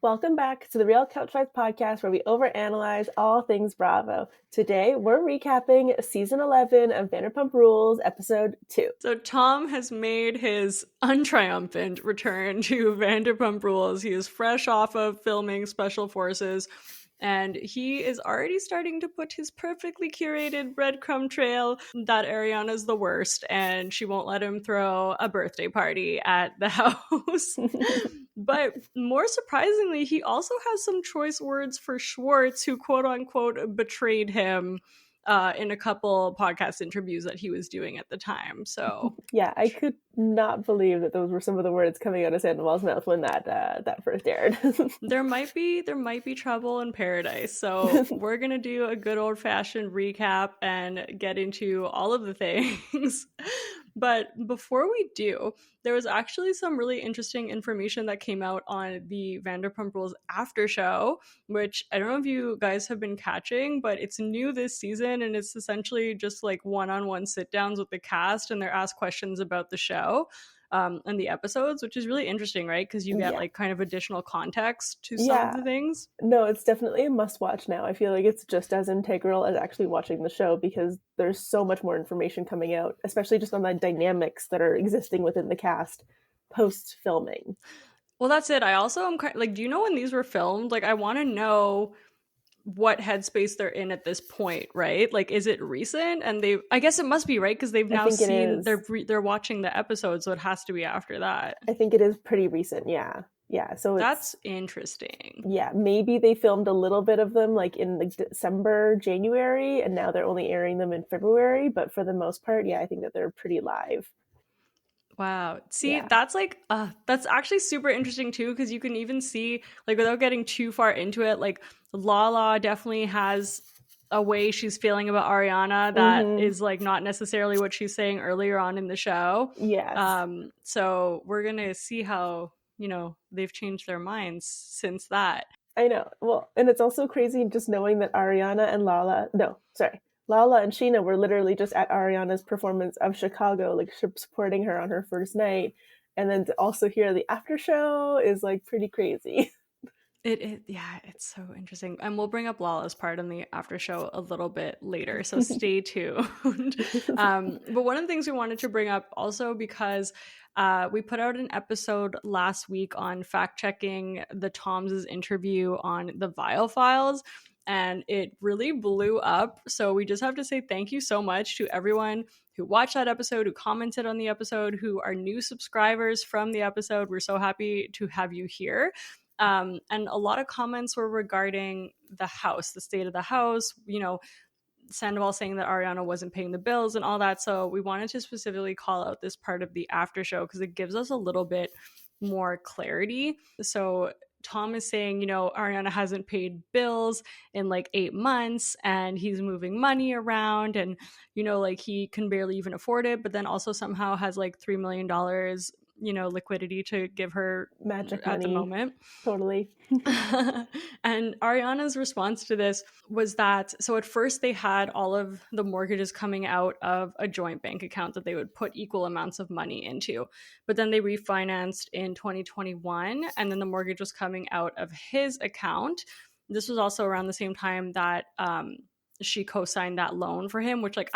Welcome back to the Real Couchwives podcast, where we overanalyze all things Bravo. Today, we're recapping season 11 of Vanderpump Rules, episode 2. So Tom has made his untriumphant return to Vanderpump Rules. He is fresh off of filming Special Forces, and he is already starting to put his perfectly curated breadcrumb trail that Ariana's the worst, and she won't let him throw a birthday party at the house. But more surprisingly, he also has some choice words for Schwartz, who quote-unquote betrayed him in a couple podcast interviews that he was doing at the time. So yeah, I could not believe that those were some of the words coming out of Sandoval's mouth when that first aired. there might be trouble in paradise. So we're gonna do a good old-fashioned recap and get into all of the things. But before we do, there was actually some really interesting information that came out on the Vanderpump Rules after show, which I don't know if you guys have been catching, but it's new this season, and it's essentially just like one-on-one sit-downs with the cast, and they're asked questions about the show and the episodes, which is really interesting, right? Because you get like kind of additional context to some of the things. No, it's definitely a must-watch now. I feel like it's just as integral as actually watching the show, because there's so much more information coming out, especially just on the dynamics that are existing within the cast post-filming. Well, that's it. I also am like, do you know when these were filmed? Like, I want to know what headspace they're in at this point, right? Like, is it recent? And I guess it must be, right? Because they've now seen, they're watching the episode, so it has to be after that. I think it is pretty recent, yeah. So that's interesting. Yeah, maybe they filmed a little bit of them like in like December, January, and now they're only airing them in February. But for the most part, yeah, I think that they're pretty live. Wow. See, that's like, that's actually super interesting too, because you can even see, like, without getting too far into it, like, Lala definitely has a way she's feeling about Ariana that is like not necessarily what she's saying earlier on in the show. Yes. So we're gonna see how, you know, they've changed their minds since that. I know. Well, and it's also crazy just knowing that Ariana and Lala and Sheena were literally just at Ariana's performance of Chicago, like supporting her on her first night. And then to also hear the after show is like pretty crazy. Yeah, it's so interesting. And we'll bring up Lala's part in the after show a little bit later, so stay tuned. But one of the things we wanted to bring up also, because we put out an episode last week on fact-checking the Toms' interview on the Vial Files, and it really blew up. So we just have to say thank you so much to everyone who watched that episode, who commented on the episode, who are new subscribers from the episode. We're so happy to have you here. And a lot of comments were regarding the house, the state of the house, you know, Sandoval saying that Ariana wasn't paying the bills and all that. So we wanted to specifically call out this part of the after show because it gives us a little bit more clarity. So Tom is saying, you know, Ariana hasn't paid bills in like 8 months and he's moving money around and, you know, like he can barely even afford it, but then also somehow has like $3 million, you know, liquidity to give her magic at money. The moment. Totally. And Ariana's response to this was that, so at first they had all of the mortgages coming out of a joint bank account that they would put equal amounts of money into, but then they refinanced in 2021 and then the mortgage was coming out of his account. This was also around the same time that she co-signed that loan for him, which like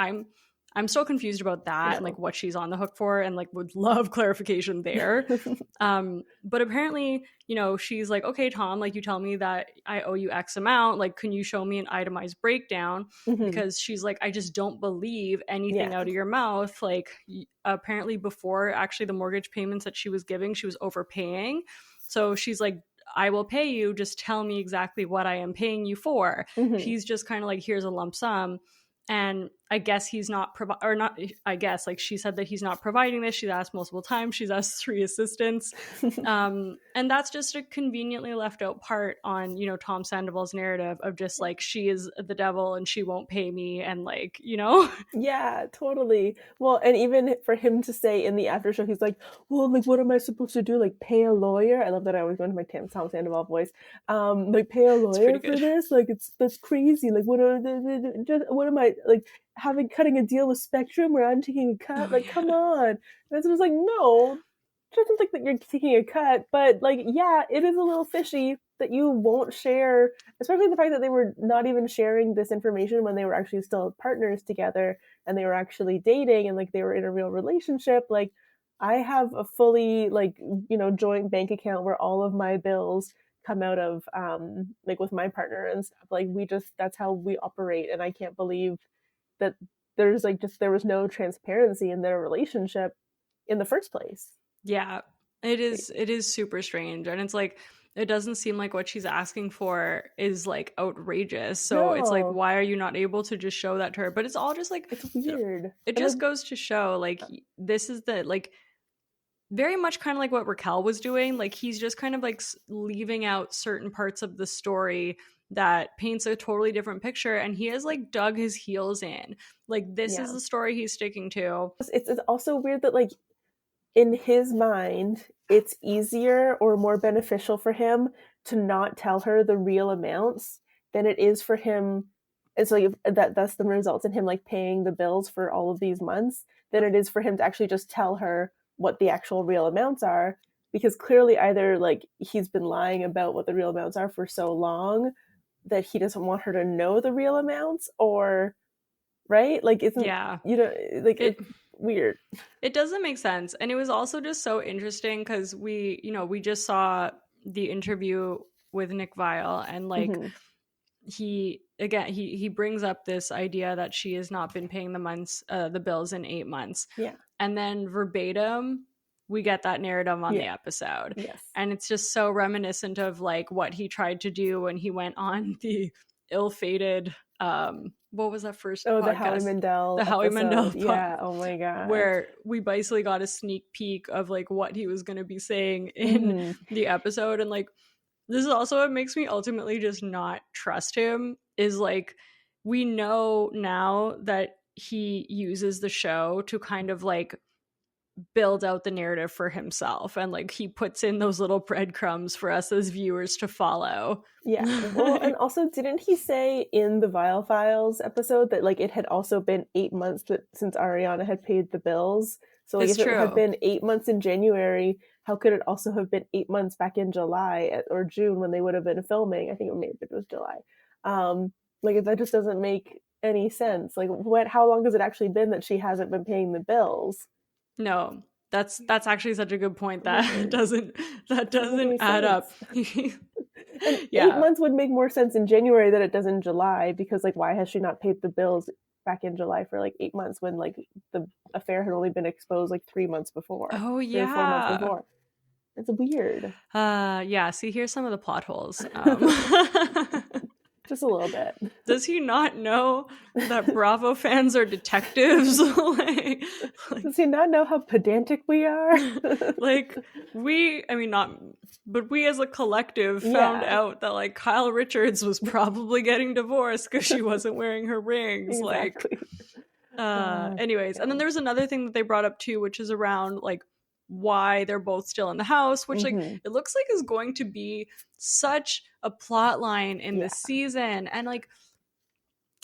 I'm so confused about that and like what she's on the hook for and like would love clarification there. But apparently, you know, she's like, okay, Tom, like you tell me that I owe you X amount. Like, can you show me an itemized breakdown? Because she's like, I just don't believe anything out of your mouth. Like apparently before actually the mortgage payments that she was giving, she was overpaying. So she's like, I will pay you. Just tell me exactly what I am paying you for. He's just kind of like, here's a lump sum. And I guess he's not like she said that he's not providing this. She's asked multiple times. She's asked 3 assistants. And that's just a conveniently left out part on, you know, Tom Sandoval's narrative of just like, she is the devil and she won't pay me. And like, you know? Yeah, totally. Well, and even for him to say in the after show, he's like, well, like, what am I supposed to do? Like pay a lawyer? I love that I always go into my Tom Sandoval voice. Like pay a lawyer for this? Like that's crazy. Like what am I like cutting a deal with Spectrum where I'm taking a cut? Like, come on. And so I was like, no, it doesn't think that you're taking a cut, but like, yeah, it is a little fishy that you won't share, especially the fact that they were not even sharing this information when they were actually still partners together and they were actually dating and like they were in a real relationship. Like I have a fully like, you know, joint bank account where all of my bills come out of like with my partner and stuff. Like we just, that's how we operate, and I can't believe that there's like just there was no transparency in their relationship in the first place. Yeah, it is super strange, and it's like it doesn't seem like what she's asking for is like outrageous. So it's like, No, why are you not able to just show that to her? But it's all just like it's weird. it And like, just goes to show like this is the like very much kind of like what Raquel was doing. Like he's just kind of like leaving out certain parts of the story that paints a totally different picture, and he has like dug his heels in. Like this is yeah. the story he's sticking to. It's also weird that like in his mind, it's easier or more beneficial for him to not tell her the real amounts than it is for him. It's like that's the results in him like paying the bills for all of these months than it is for him to actually just tell her what the actual real amounts are. Because clearly, either like he's been lying about what the real amounts are for so long that he doesn't want her to know the real amounts, or right? Like, isn't, Yeah. you know, like It it's weird. it doesn't make sense. And it was also just so interesting because we just saw the interview with Nick Vile, and like Mm-hmm. he brings up this idea that she has not been paying the bills in 8 months. Yeah. And then verbatim, we get that narrative on the Yeah. episode. Yes. And it's just so reminiscent of like what he tried to do when he went on the ill-fated what was that first Oh, the Howie podcast? Mandel The Howie Mandel episode. Yeah. Oh my god. where we basically got a sneak peek of like what he was going to be saying in Mm-hmm. the episode. And like this is also what makes me ultimately just not trust him, is like we know now that he uses the show to kind of like build out the narrative for himself, and like he puts in those little breadcrumbs for us as viewers to follow. Yeah. Well, and also, didn't he say in the Vile Files episode that like it had also been 8 months since Ariana had paid the bills? So like, It's if it had true. been 8 months in January, how could it also have been 8 months back in July or June when they would have been filming? I think maybe it was July. Like that just doesn't make any sense. Like, what? How long has it actually been that she hasn't been paying the bills? No, that's actually such a good point that Weird. Doesn't make doesn't any add up. sense. And eight Yeah. months would make more sense in January than it does in July, because like why has she not paid the bills back in July for like 8 months when like the affair had only been exposed like 3 months before, Oh 3 or 4 months yeah. before? It's weird. Yeah, see, here's some of the plot holes. Just a little bit. Does he not know that Bravo fans are detectives? Does he not know how pedantic we are? like I mean, not, but we as a collective found Yeah, out that like Kyle Richards was probably getting divorced because she wasn't wearing her rings. exactly. Anyways, and then there was another thing that they brought up too, which is around like why they're both still in the house, which like Mm-hmm. it looks like is going to be such a plot line in Yeah. this season. And like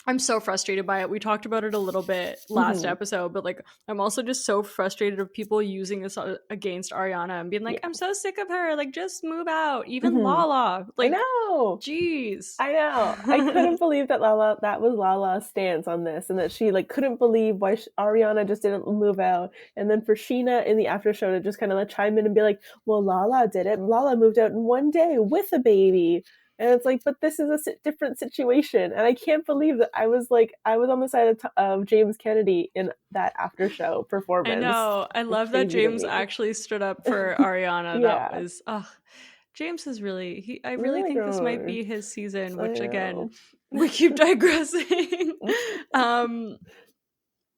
I'm so frustrated by it. We talked about it a little bit last Mm-hmm. episode, but like I'm also just so frustrated of people using this against Ariana and being like, Yeah. I'm so sick of her. Like, just move out. Even Mm-hmm. Lala. I Like, know. jeez. I know. I couldn't believe that that was Lala's stance on this, and that she like couldn't believe why Ariana just didn't move out. And then for Sheena in the after show to just kind of like chime in and be like, "Well, Lala did it. Lala moved out in one day with a baby." And it's like, but this is a different situation, and I can't believe that I was on the side of James Kennedy in that after show I performance. know. I It's love that crazy to James me. actually stood up for Ariana. That Yeah, was, James is really, I really really think this might good. be his season, I which again, know. we keep digressing. um,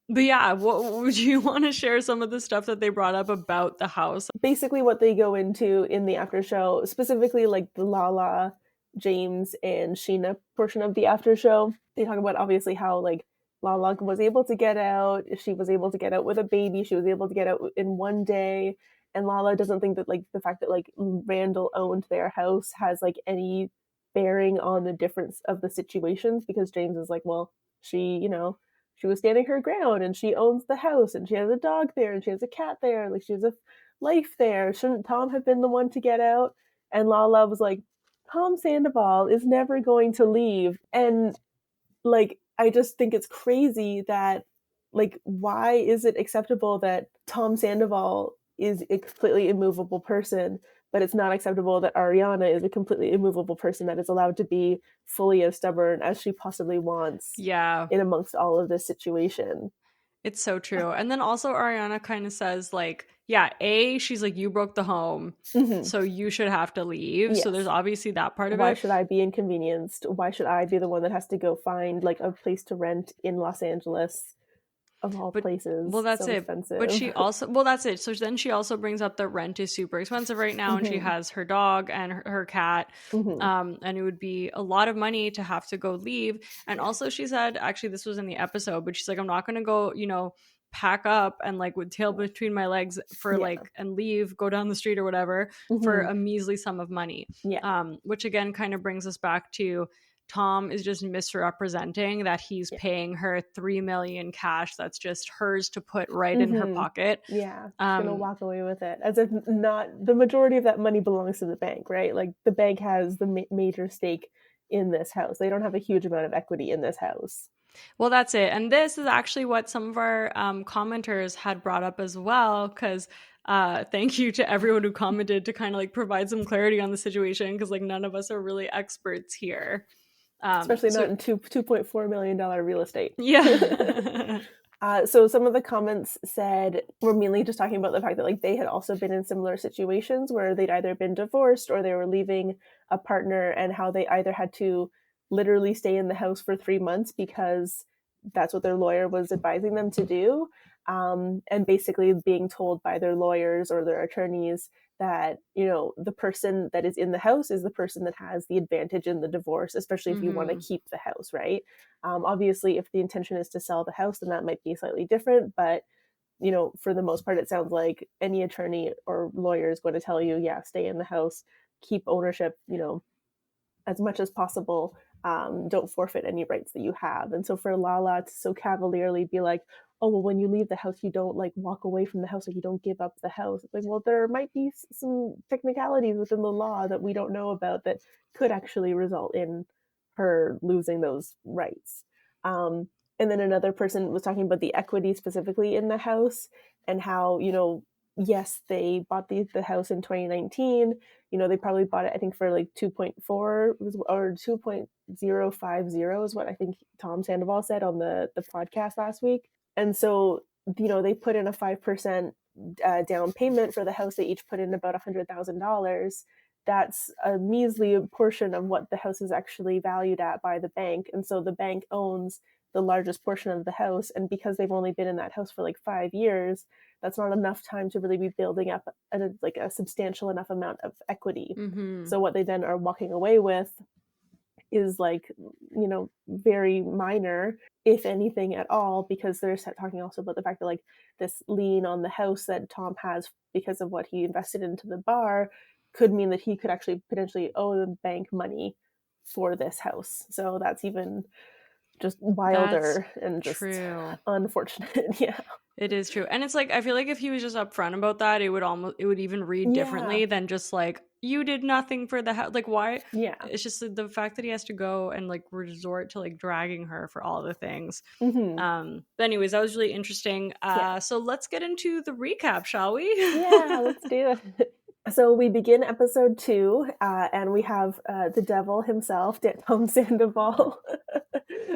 but yeah, what would you want to share some of the stuff that they brought up about the house? Basically what they go into in the after show, specifically like the Lala, James, and Sheena portion of the after show. They talk about obviously how like Lala was able to get out. She was able to get out with a baby. She was able to get out in one day. And Lala doesn't think that like the fact that like Randall owned their house has like any bearing on the difference of the situations, because James is like, well, she was standing her ground and she owns the house and she has a dog there and she has a cat there, like she has a life there. Shouldn't Tom have been the one to get out? And Lala was like, Tom Sandoval is never going to leave. And like, I just think it's crazy that, like, why is it acceptable that Tom Sandoval is a completely immovable person, but it's not acceptable that Ariana is a completely immovable person that is allowed to be fully as stubborn as she possibly wants Yeah. in amongst all of this situation. It's so true. And then also Ariana kind of says like, yeah, she's like, you broke the home, Mm-hmm. so you should have to leave. So there's Yes. obviously that part of Why it. should I be inconvenienced? Why should I be the one that has to go find like a place to rent in Los Angeles, of all But well, places? that's So it. But expensive. she also well, that's it. So then she also brings up that rent is super expensive right now, and she Mm-hmm. has her dog and her cat, Mm-hmm. and it would be a lot of money to have to go leave. And Yeah. also, she said, actually, this was in the episode, but she's like, I'm not going to go, pack up and like with tail between my legs for Yeah. like and leave, go down the street or whatever for Mm-hmm. a measly sum of money. Yeah. Which again kind of brings us back to Tom is just misrepresenting that he's Yeah. paying her 3 million cash that's just hers to put right in her Mm-hmm. pocket. Yeah. She's gonna walk away with it as if not the majority of that money belongs to the bank, right? Like the bank has the major stake in this house. They don't have a huge amount of equity in this house. Well, that's it. And this is actually what some of our commenters had brought up as well, because thank you to everyone who commented to kind of like provide some clarity on the situation, because like none of us are really experts here. Especially not So in $2.4 million real estate. yeah. So some of the comments said were mainly just talking about the fact that like they had also been in similar situations where they'd either been divorced or they were leaving a partner, and how they either had to literally stay in the house for 3 months because that's what their lawyer was advising them to do, and basically being told by their lawyers or their attorneys that the person that is in the house is the person that has the advantage in the divorce, especially if you want to keep the house, right? Obviously, if the intention is to sell the house, then that might be slightly different. But for the most part, it sounds like any attorney or lawyer is going to tell you, yeah, stay in the house, keep ownership, as much as possible. Don't forfeit any rights that you have. And so for Lala to so cavalierly be like, oh, well, when you leave the house, you don't like walk away from the house, or you don't give up the house. It's like, well, there might be some technicalities within the law that we don't know about that could actually result in her losing those rights. And then another person was talking about the equity specifically in the house, and how, yes, they bought the house in 2019. They probably bought it, I think, for like 2.4 or 2.050 is what I think Tom Sandoval said on the podcast last week. And so, they put in a 5% down payment for the house. They each put in about $100,000. That's a measly portion of what the house is actually valued at by the bank. And so the bank owns the largest portion of the house. And because they've only been in that house for like 5 years, that's not enough time to really be building up a substantial enough amount of equity. So what they then are walking away with is like, very minor, if anything at all, because they're talking also about the fact that like this lien on the house that Tom has because of what he invested into the bar could mean that he could actually potentially owe the bank money for this house. So that's even just That's wilder and just true. unfortunate. Yeah. It is true. And it's like I feel like if he was just upfront about that, it would even read Yeah. differently than just like you did nothing for the house. Like why? Yeah. It's just the fact that he has to go and like resort to like dragging her for all the things. Mm-hmm. But anyways, that was really interesting. Yeah. So let's get into the recap, shall we? Yeah, let's do it. So we begin episode 2, and we have the devil himself, Tom Sandoval.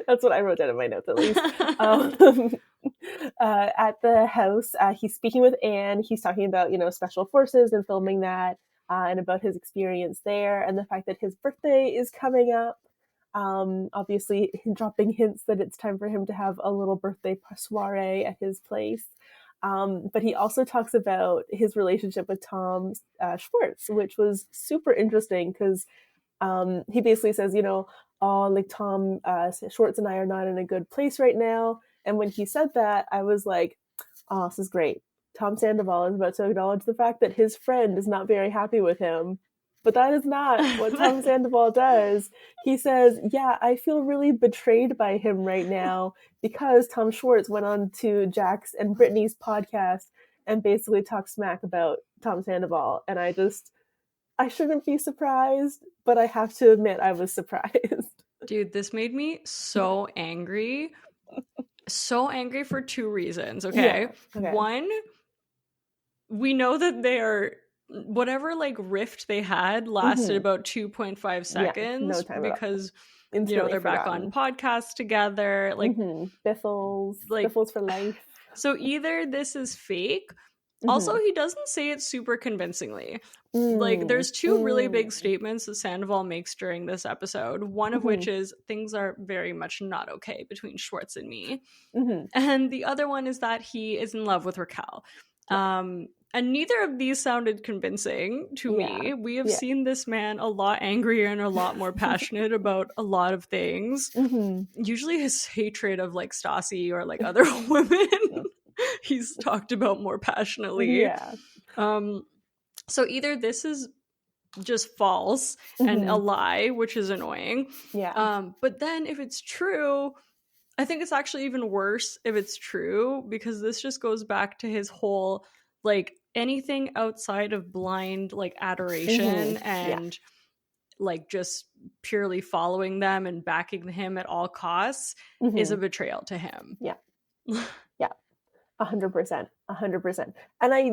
That's what I wrote down in my notes, at least. At the house, he's speaking with Anne. He's talking about, special forces and filming that, and about his experience there, and the fact that his birthday is coming up. Obviously, dropping hints that it's time for him to have a little birthday soiree at his place. But he also talks about his relationship with Tom Schwartz, which was super interesting because he basically says, oh, like Tom Schwartz and I are not in a good place right now. And when he said that, I was like, oh, this is great. Tom Sandoval is about to acknowledge the fact that his friend is not very happy with him. But that is not what Tom Sandoval does. He says, yeah, I feel really betrayed by him right now because Tom Schwartz went on to Jack's and Brittany's podcast and basically talked smack about Tom Sandoval. And I shouldn't be surprised, but I have to admit I was surprised. Dude, this made me so angry. So angry for two reasons, okay? Yeah. Okay. One, we know that they are whatever like rift they had lasted about 2.5 seconds no time at all. because Instantly they're back on podcasts together, like Biffles for life. So either this is fake. Also, he doesn't say it super convincingly. Like, there's two really big statements that Sandoval makes during this episode, one of which is things are very much not okay between Schwartz and me. And the other one is that he is in love with Raquel. And neither of these sounded convincing to me. We have seen this man a lot angrier and a lot more passionate about a lot of things. Usually his hatred of like Stassi or like other women he's talked about more passionately. So either this is just false and a lie, which is annoying. But then if it's true, I think it's actually even worse if it's true, because this just goes back to his whole like anything outside of blind like adoration and like just purely following them and backing him at all costs is a betrayal to him. 100%. And I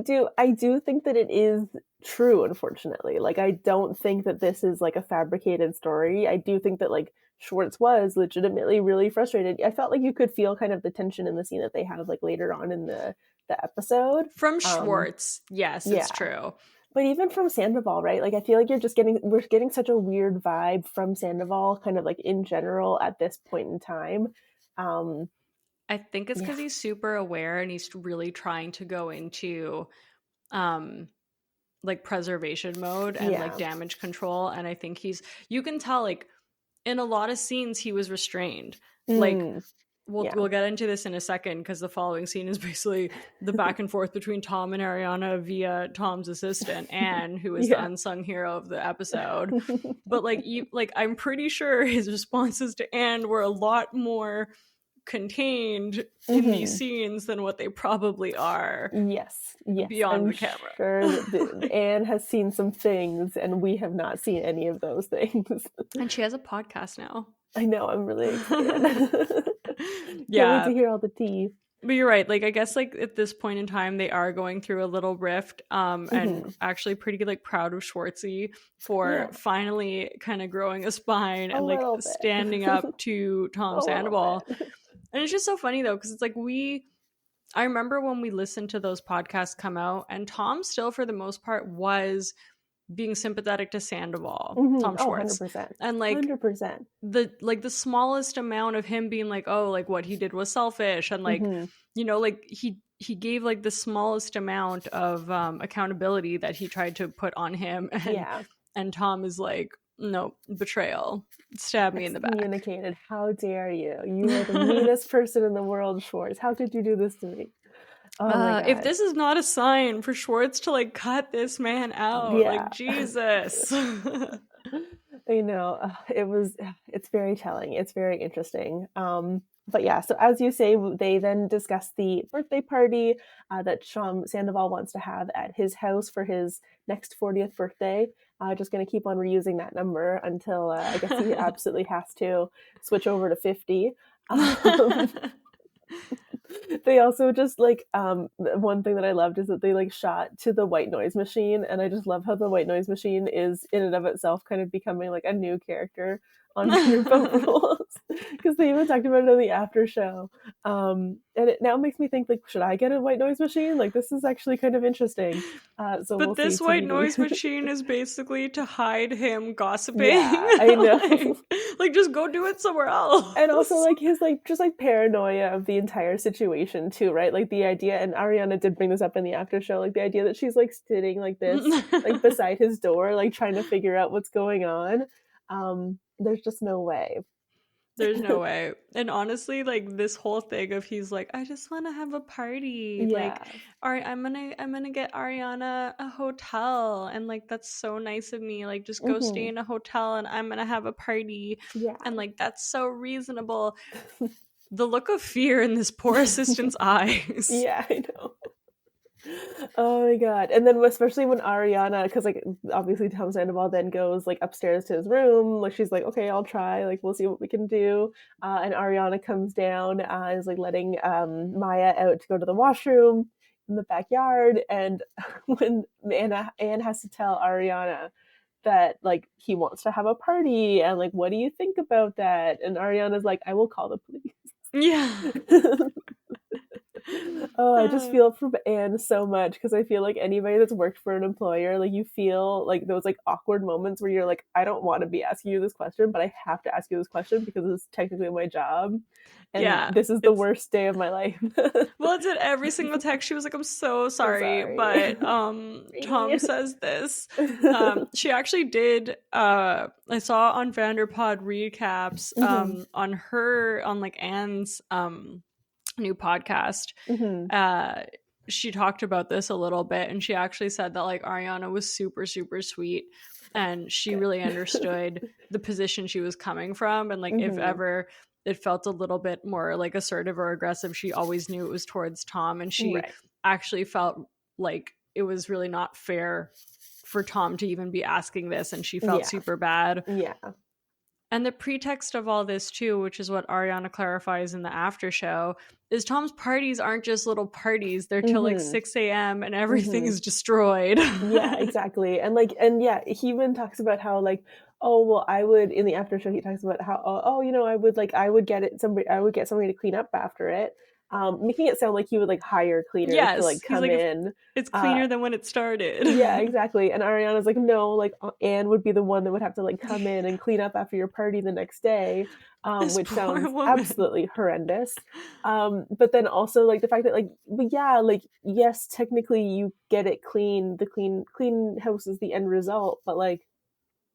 do think that it is true, unfortunately. Like, I don't think that this is like a fabricated story. I do think that like Schwartz was legitimately really frustrated. I felt like you could feel kind of the tension in the scene that they have like later on in the episode. From Schwartz, yes, it's true. But even from Sandoval, right? Like, I feel like we're getting such a weird vibe from Sandoval, kind of like in general at this point in time. I think it's because he's super aware and he's really trying to go into like preservation mode and like damage control. And I think you can tell like in a lot of scenes he was restrained. Like we'll get into this in a second, because the following scene is basically the back and forth between Tom and Ariana via Tom's assistant Anne, who is the unsung hero of the episode. But like I'm pretty sure his responses to Anne were a lot more contained in these scenes than what they probably are. Yes. Beyond the camera. Sure that Anne has seen some things and we have not seen any of those things. And she has a podcast now. I know, I'm really excited. Can't wait to hear all the tea. But you're right. Like, I guess like at this point in time, they are going through a little rift, and actually pretty like proud of Schwartzy for finally kind of growing a spine and like standing up to Tom Sandoval. And it's just so funny though, because it's like I remember when we listened to those podcasts come out, and Tom still for the most part was being sympathetic to Sandoval, Tom Schwartz. 100%. And like 100%. The smallest amount of him being like, oh, like what he did was selfish, and like like he gave like the smallest amount of accountability that he tried to put on him, and Tom is like, no, betrayal, stab me in the back. Communicated. How dare you? You are the meanest person in the world, Schwartz. How could you do this to me? If this is not a sign for Schwartz to like cut this man out, like Jesus. I know. It's very telling. It's very interesting. But yeah, so as you say, they then discuss the birthday party that Sandoval wants to have at his house for his next 40th birthday. Just going to keep on reusing that number until I guess he absolutely has to switch over to 50. They also just like one thing that I loved is that they like shot to the white noise machine, and I just love how the white noise machine is in and of itself kind of becoming like a new character on Vanderpump Rules, because they even talked about it in the after show, and it now makes me think like, should I get a white noise machine? Like, this is actually kind of interesting. But this white noise machine is basically to hide him gossiping. I know. like just go do it somewhere else. And also like his like just like paranoia of the entire situation too, right? Like the idea, and Ariana did bring this up in the after show, like the idea that she's like sitting like this like beside his door, like trying to figure out what's going on. There's just no way. There's no way. And honestly, like this whole thing of he's like, I just want to have a party. Like, all right, I'm gonna get Ariana a hotel, and like that's so nice of me. Like, just go stay in a hotel, and I'm gonna have a party. And like that's so reasonable. The look of fear in this poor assistant's eyes. Yeah, I know. Oh my god. And then especially when Ariana, because like obviously Tom Sandoval then goes like upstairs to his room, like she's like, okay, I'll try, like we'll see what we can do. And Ariana comes down, is like letting Maya out to go to the washroom in the backyard. And when Anne has to tell Ariana that like he wants to have a party and like what do you think about that? And Ariana's like, I will call the police. Yeah. Oh, I just feel for Anne so much because I feel like anybody that's worked for an employer, like you feel like those like awkward moments where you're like, I don't want to be asking you this question, but I have to ask you this question because it's technically my job. And Yeah. this is the worst day of my life. Well, it's in every single text. She was like, I'm so I'm sorry. sorry. But Tom says this. She actually did I saw on Vanderpod recaps on her on like Anne's new podcast. She talked about this a little bit, and she actually said that like Ariana was super, super sweet, and she really understood the position she was coming from, and like if ever it felt a little bit more like assertive or aggressive, she always knew it was towards Tom, and she actually felt like it was really not fair for Tom to even be asking this, and she felt super bad. Yeah. And the pretext of all this too, which is what Ariana clarifies in the after show, is Tom's parties aren't just little parties. They're till like 6 a.m. and everything is destroyed. Yeah, exactly. And like, and yeah, he even talks about how like, oh, well, I would, in the after show, he talks about how, oh, you know, I would get somebody to clean up after it. Making it sound like he would like hire cleaners to like come in. It's cleaner than when it started. Yeah, exactly. And Ariana's like, no, like Anne would be the one that would have to like come in and clean up after your party the next day, which sounds absolutely horrendous. But then also like the fact that like, but yeah, like yes, technically you get it clean. The clean house is the end result, but like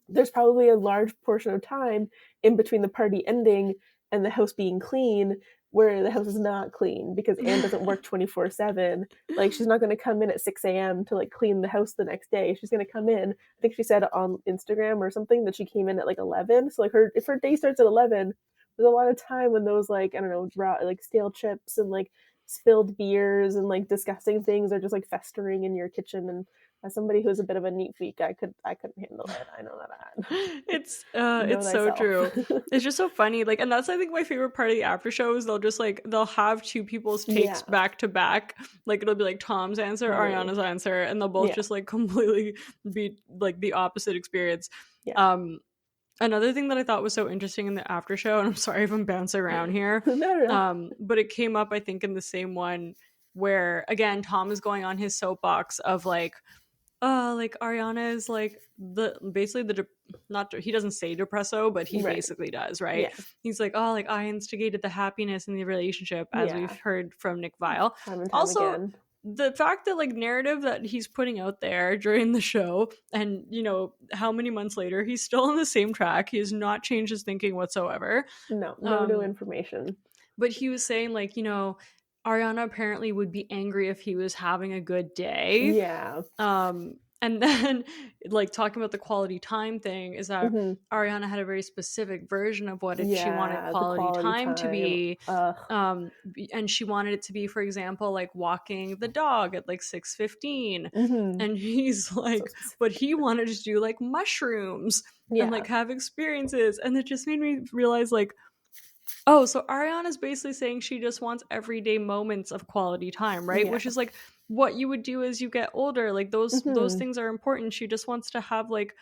there's probably a large portion of time in between the party ending and the house being clean where the house is not clean because Anne doesn't work 24/7. Like she's not going to come in at 6 a.m. to like clean the house the next day. She's going to come in. I think she said on Instagram or something that she came in at like 11. So like if her day starts at 11, there's a lot of time when those like, I don't know, like stale chips and like spilled beers and like disgusting things are just like festering in your kitchen. And as somebody who's a bit of a neat freak, I couldn't handle it. I know that. It's so true. It's just so funny. Like, and that's I think my favorite part of the after show is they'll have two people's takes back to back. Like it'll be like Tom's answer, Ariana's answer, and they'll both just like completely be like the opposite experience. Yeah. Another thing that I thought was so interesting in the after show, and I'm sorry if I'm bouncing around here, but it came up I think in the same one where again Tom is going on his soapbox of like, like Ariana is like he doesn't say depresso, but he basically does, right? Yeah. He's like, oh, like I instigated the happiness in the relationship, as we've heard from Nick Viall. Time and time again. The fact that like narrative that he's putting out there during the show, and you know how many months later he's still on the same track. He has not changed his thinking whatsoever. No new information. But he was saying like, you know, Ariana apparently would be angry if he was having a good day. Yeah. And then like talking about the quality time thing is that Ariana had a very specific version of what she wanted quality time to be. And she wanted it to be, for example, like walking the dog at like 6:15. And he's like, but he wanted to do like mushrooms and like have experiences. And it just made me realize like, oh, so Ariana's basically saying she just wants everyday moments of quality time, right? Which is like what you would do as you get older. Like those things are important. She just wants to have like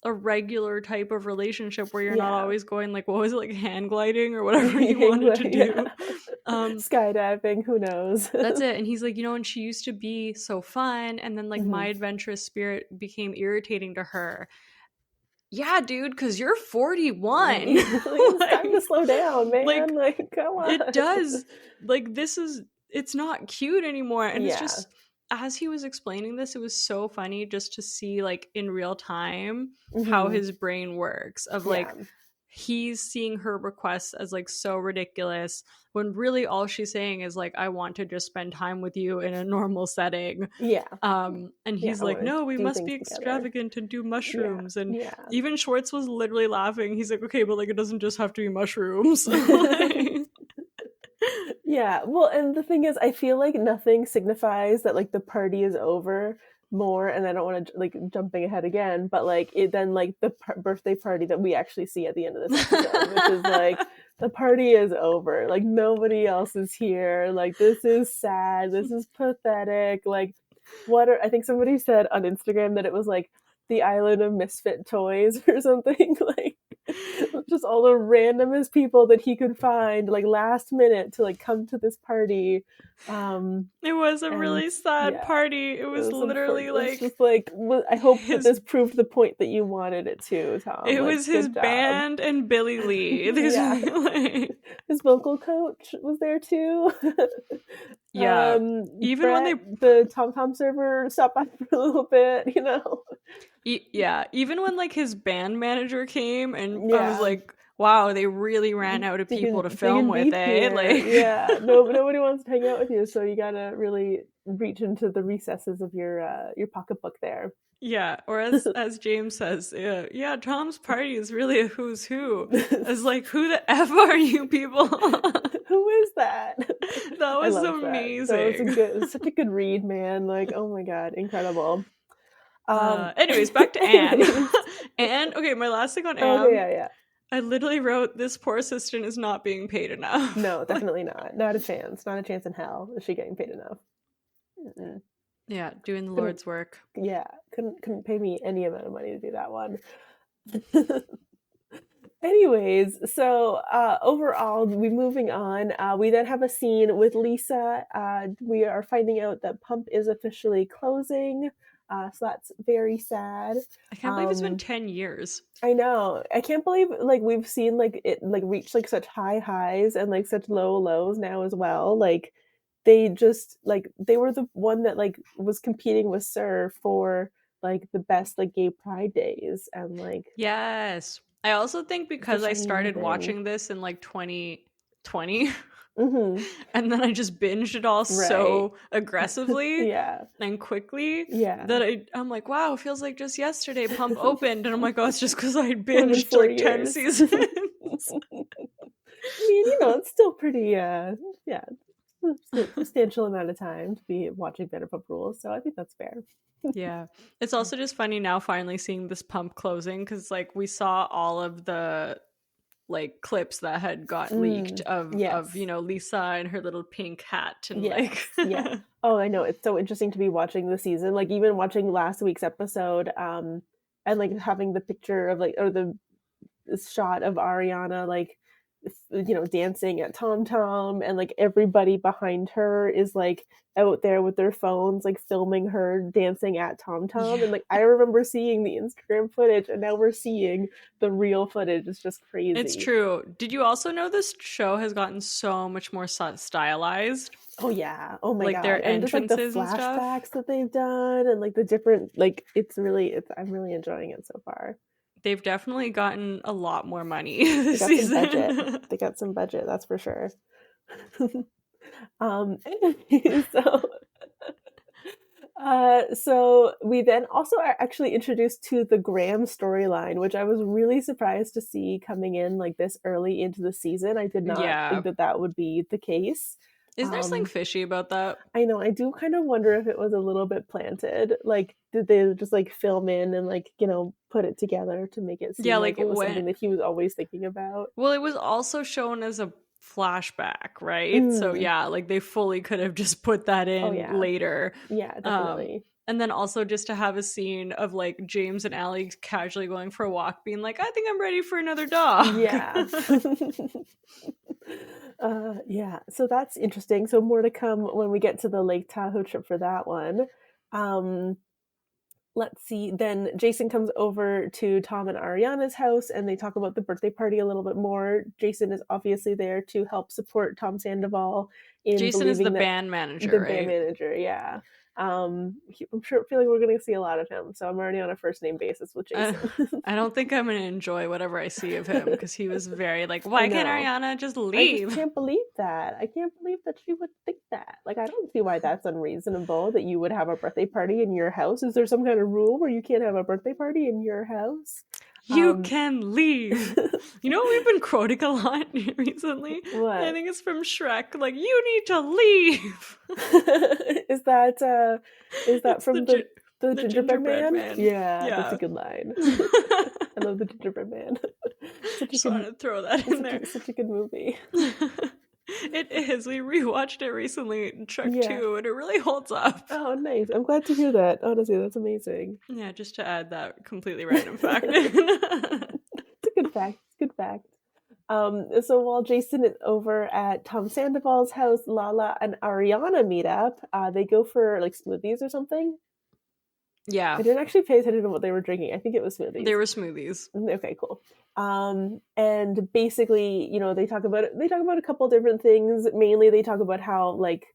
a regular type of relationship where you're not always going like, what was it, like hand gliding or whatever you wanted to do. Skydiving, who knows. That's it. And he's like, you know, and she used to be so fun, and then like my adventurous spirit became irritating to her. Yeah, dude, because you're 41. It's time to slow down, man. Like come on. It does. Like, it's not cute anymore. And it's just, as he was explaining this, it was so funny just to see, like, in real time how his brain works. Of, like, he's seeing her requests as, like, so ridiculous, when really all she's saying is, like, I want to just spend time with you in a normal setting. And he's like, no, we must be extravagant and do mushrooms. And even Schwartz was literally laughing. He's like, okay, but, like, it doesn't just have to be mushrooms. Yeah, well, and the thing is, I feel like nothing signifies that like the party is over more, and I don't want to like jumping ahead again, but like it then like the birthday party that we actually see at the end of this episode, which is like the party is over, like nobody else is here, like this is sad, this is pathetic, like I think somebody said on Instagram that it was like the island of misfit toys or something like just all the randomest people that he could find like last minute to like come to this party. It was a And really sad yeah, party. It was literally it's like just like I hope that his this proved the point that you wanted it to, Tom. it Like was his good job. band and Billy Lee. There's Yeah, like his vocal coach was there too. yeah. Even when Brett, they the Tom Tom server, stopped by for a little bit, you know. yeah, even when like his band manager came and I was Yeah, like, wow, they really ran out of people to film digging with, deep eh? here. Like Yeah, no, nobody wants to hang out with you, so you gotta really reach into the recesses of your pocketbook there. yeah, or as James says, yeah, yeah, Tom's party is really a who's who. I was like, who the F are you people? Who is that? That I was love that. That was amazing. such a good read, man. Like, oh my god, incredible. Anyways, back to Anne. Anyways, Anne, okay, my last thing on okay, Anne, yeah, yeah. I literally wrote this poor assistant is not being paid enough. No, Like, definitely not. Not a chance. Not a chance in hell. Is she getting paid enough? Mm-mm. yeah, doing the Couldn't. Lord's work. Yeah, couldn't pay me any amount of money to do that one. Anyways, so overall, we moving on. We then have a scene with Lisa. We are finding out that Pump is officially closing. So that's very sad. I can't believe it's been 10 years. I know. I can't believe like we've seen like it like reach like such high highs and like such low lows now as well. Like they just like they were the one that like was competing with Sir for like the best like gay pride days and like Yes. I also think it's a because I shiny new started thing. watching this in like 2020 Mm-hmm. and then I just binged it all Right. so aggressively Yeah. and quickly Yeah. that I'm like, wow, it feels like just yesterday Pump opened. And I'm like, oh, it's just because I It's only been binged 4 like 10 years. seasons. I mean, you know, it's still pretty yeah, substantial amount of time to be watching Vanderpump Rules, so I think that's fair. Yeah. It's also just funny now finally seeing this Pump closing because like we saw all of the like clips that had got leaked of Yes. Lisa and her little pink hat and like Yes. Yeah. Oh, I know. It's so interesting to be watching the season. Like even watching last week's episode, and like having the picture of like or the shot of Ariana like dancing at Tom Tom and like everybody behind her is like out there with their phones like filming her dancing at Tom Tom yeah. and like I remember seeing the Instagram footage and now we're seeing the real footage. It's just It's crazy. true. Did you also know this show has gotten so much more stylized? Oh yeah. Oh my Like god. their And just like the entrances and stuff? flashbacks that they've done and like the different like it's I'm really enjoying it so far. They've definitely gotten a lot more money They this got some budget. season. They got some budget, that's for sure. So so we then also are actually introduced to the Graham storyline, which I was really surprised to see coming in like this early into the season. I did not Yeah. think that that would be the case. Isn't there something fishy about that? I know. I do kind of wonder if it was a little bit planted. Like, did they just like film in and like put it together to make it Yeah, seem like like it was when something that he was always thinking about? well, it was also shown as a flashback, right? So Mm. yeah, like they fully could have just put that Oh in yeah, later. yeah, Um definitely. and then also just to have a scene of like James and Allie casually going for a walk, being like, I think I'm ready for another dog. Yeah. Yeah, so that's interesting. So more to come when we get to the Lake Tahoe trip for that one. Um, let's see. Then Jason comes over to Tom and Ariana's house and they talk about the birthday party a little bit more. Jason is obviously there to help support Tom Sandoval in Jason is the believing that band manager, the band right? manager, yeah. I'm sure feeling we're gonna see a lot of him, so I'm already on a first name basis with I, Jason. I don't think I'm going to enjoy whatever I see of him because he was very like, I why can't know. Ariana just I just leave? can't believe that. I can't believe that she would think that. Like, I don't see why that's unreasonable that you would have a birthday party in your house. Is there some kind of rule where you can't have a birthday party in your house? You can leave. You know what we've been quoting a lot recently? What? I think it's from Shrek. Like, you need to leave. Is that It's from the gingerbread man? Yeah, that's a Yeah. good line. I love the gingerbread man. Just wanted to throw that in there. Such a good movie. It is. We rewatched it recently in Shrek Yeah. 2, and it really holds up. Oh, nice. I'm glad to hear that. Honestly, that's amazing. Yeah, just to add that completely random fact. It's a good fact. It's a good fact. So while Jason is over at Tom Sandoval's house, Lala and Ariana meet up. They go for like smoothies or something. Yeah. I didn't actually pay attention to what they were drinking. I think it was smoothies. They were smoothies. Okay, cool. And basically, you know, they talk about a couple different things. Mainly they talk about how like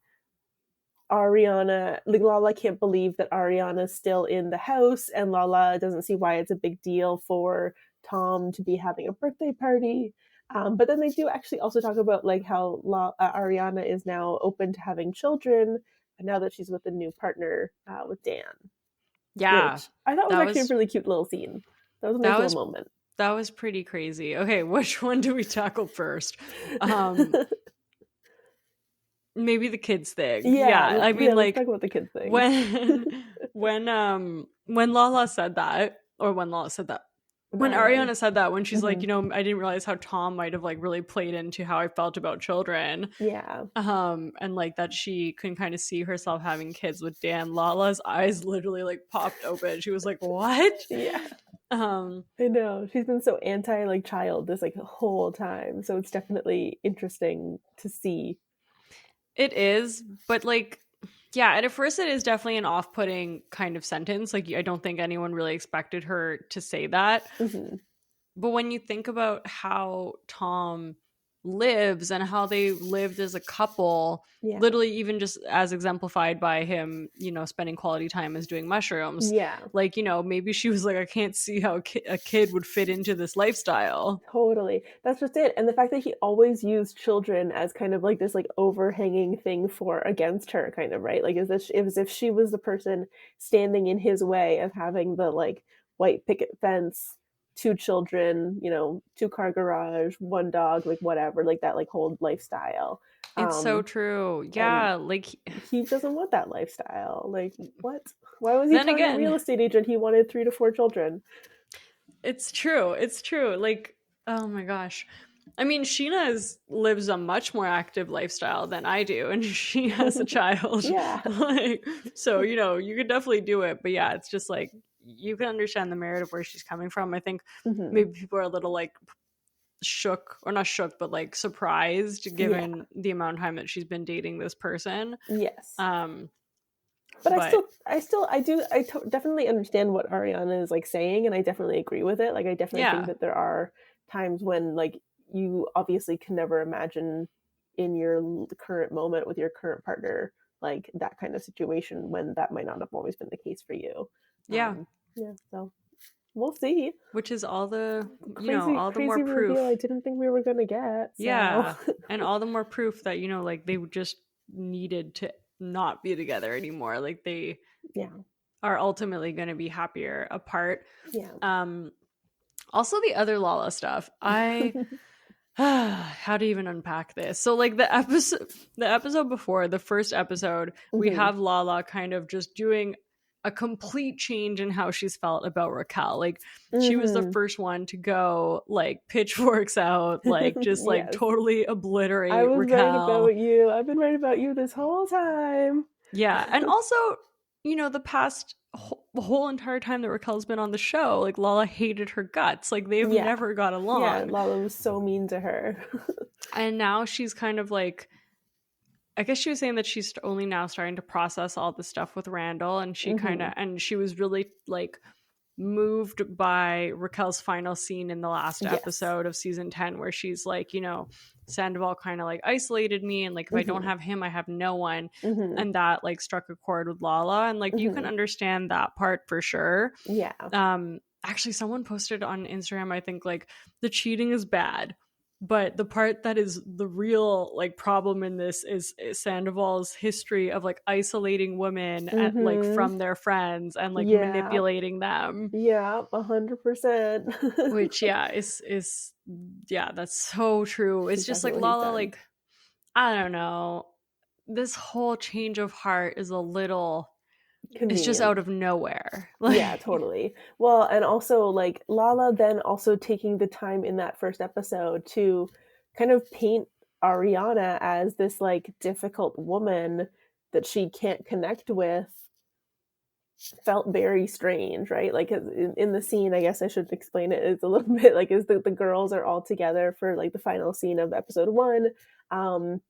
Ariana, like Lala can't believe that Ariana's still in the house, and Lala doesn't see why it's a big deal for Tom to be having a birthday party. But then they do actually also talk about like how Ariana is now open to having children, and now that she's with a new partner with Dan. Yeah. Which I thought was actually a really cute little scene. That was a nice little moment. That was pretty crazy. Okay, which one do we tackle first? Maybe the kids thing. Yeah, I mean, like, let's talk about the kids thing. When Lala said that, or when Lala said that, when Ariana said that, when she's like, you know, I didn't realize how Tom might have like really played into how I felt about children. Yeah. And like that she can kind of see herself having kids with Dan. Lala's eyes literally like popped open. She was like, "What?" Yeah. I know. She's been so anti like child this like the whole time. So it's definitely interesting to see. It is, but like, yeah, at first it is definitely an off-putting kind of sentence. Like, I don't think anyone really expected her to say that. Mm-hmm. But when you think about how Tom lives and how they lived as a couple, literally even just as exemplified by him, you know, spending quality time as doing mushrooms. Yeah. Like, you know, maybe she was like, I can't see how a kid would fit into this lifestyle. Totally. That's just it. And the fact that he always used children as kind of like this like overhanging thing for against her kind of, right? Like as if she was the person standing in his way of having the like white picket fence, 2 children, you know, 2-car garage, 1 dog, like whatever, like that like whole lifestyle. It's so true. Yeah, like he doesn't want that lifestyle. Like what? Why was he telling a real estate agent he wanted 3 to 4 children? It's true. It's true. Like, oh my gosh. I mean, Sheena lives a much more active lifestyle than I do, and she has a child. Yeah. Like, so, you know, you could definitely do it. But yeah, it's just like, you can understand the merit of where she's coming from. I think maybe people are a little like shook, or not shook, but like surprised given the amount of time that she's been dating this person. Yes. But I definitely understand what Ariana is like saying, and I definitely agree with it. Like I definitely think that there are times when like you obviously can never imagine in your current moment with your current partner like that kind of situation when that might not have always been the case for you. So we'll see. Which is all the crazy, all the more proof I didn't think we were gonna get. So. Yeah, and all the more proof that, you know, like they just needed to not be together anymore. Like they are ultimately going to be happier apart. Yeah. Also the other Lala stuff. How to even unpack this? So like the episode before, the first episode, we have Lala kind of just doing a complete change in how she's felt about Raquel. Like she was the first one to go like pitchforks out, like just like totally obliterate Raquel. I was right about you. I've been right about you this whole time. Yeah. And also, you know, the whole entire time that Raquel's been on the show, like Lala hated her guts. Like they've never got along. Yeah, Lala was so mean to her. And now she's kind of like, I guess she was saying that she's only now starting to process all the stuff with Randall, and she and she was really like moved by Raquel's final scene in the last episode of season 10, where she's like, you know, Sandoval kind of like isolated me, and like if I don't have him, I have no one. And that like struck a chord with Lala, and like you can understand that part for sure. Yeah. Actually someone posted on Instagram, I think, like the cheating is bad, But the part that is the real like problem in this is Sandoval's history of like isolating women at, like Mm-hmm. from their friends and like Yeah. manipulating them, Yeah, 100%. which is yeah, that's so true. This It's is just definitely like what he's Lala, done. like I don't know, this whole change of heart is a little, it's just Convenient. out of nowhere. Yeah, Like totally. Well, and also like Lala then also taking the time in that first episode to kind of paint Ariana as this like difficult woman that she can't connect with felt very strange, right? Like in the scene, I guess I should explain it. It's a little bit like is the girls are all together for like the final scene of episode one, um,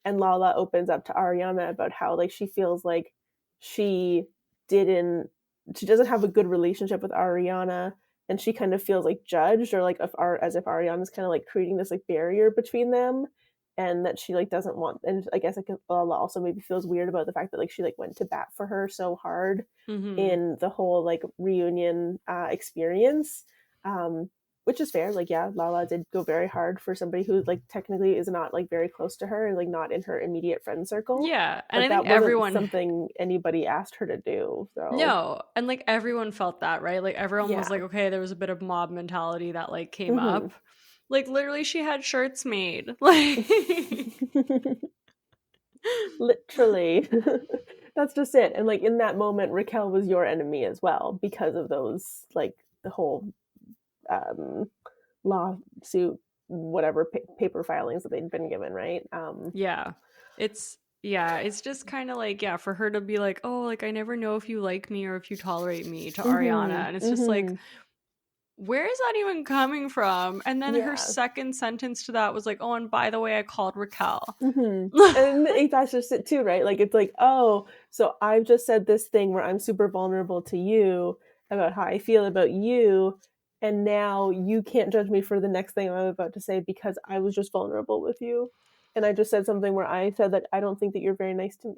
and Lala opens up to Ariana about how like she feels like she didn't, she doesn't have a good relationship with Ariana, and she kind of feels like judged or like if as if Ariana's kind of like creating this like barrier between them, and that she like doesn't want, and I guess like Lala also maybe feels weird about the fact that like she like went to bat for her so hard mm-hmm. in the whole like reunion experience, um, which is fair. Like, yeah, Lala did go very hard for somebody who like technically is not like very close to her and like not in her immediate friend circle, Yeah, and but I think that wasn't everyone, something anybody asked her to do. So no, and like everyone felt that, right? Like everyone was yeah. like, okay, there was a bit of mob mentality that like came Mm-hmm. up. Like literally she had shirts made. Like Literally. That's just it. And like in that moment, Raquel was your enemy as well because of those like the whole um lawsuit, whatever paper filings that they'd been given, right? yeah. It's just kind of like, yeah, for her to be like, "Oh, like I never know if you like me or if you tolerate me" to Ariana, Mm-hmm. and it's just like, Mm-hmm. where is that even coming from? And then her Yeah. second sentence to that was like, "Oh, and by the way, I called Raquel." Mm-hmm. And that's just it too, right? Like it's like, oh, so I've just said this thing where I'm super vulnerable to you about how I feel about you, and now you can't judge me for the next thing I'm about to say because I was just vulnerable with you. And I just said something where I said that I don't think that you're very nice to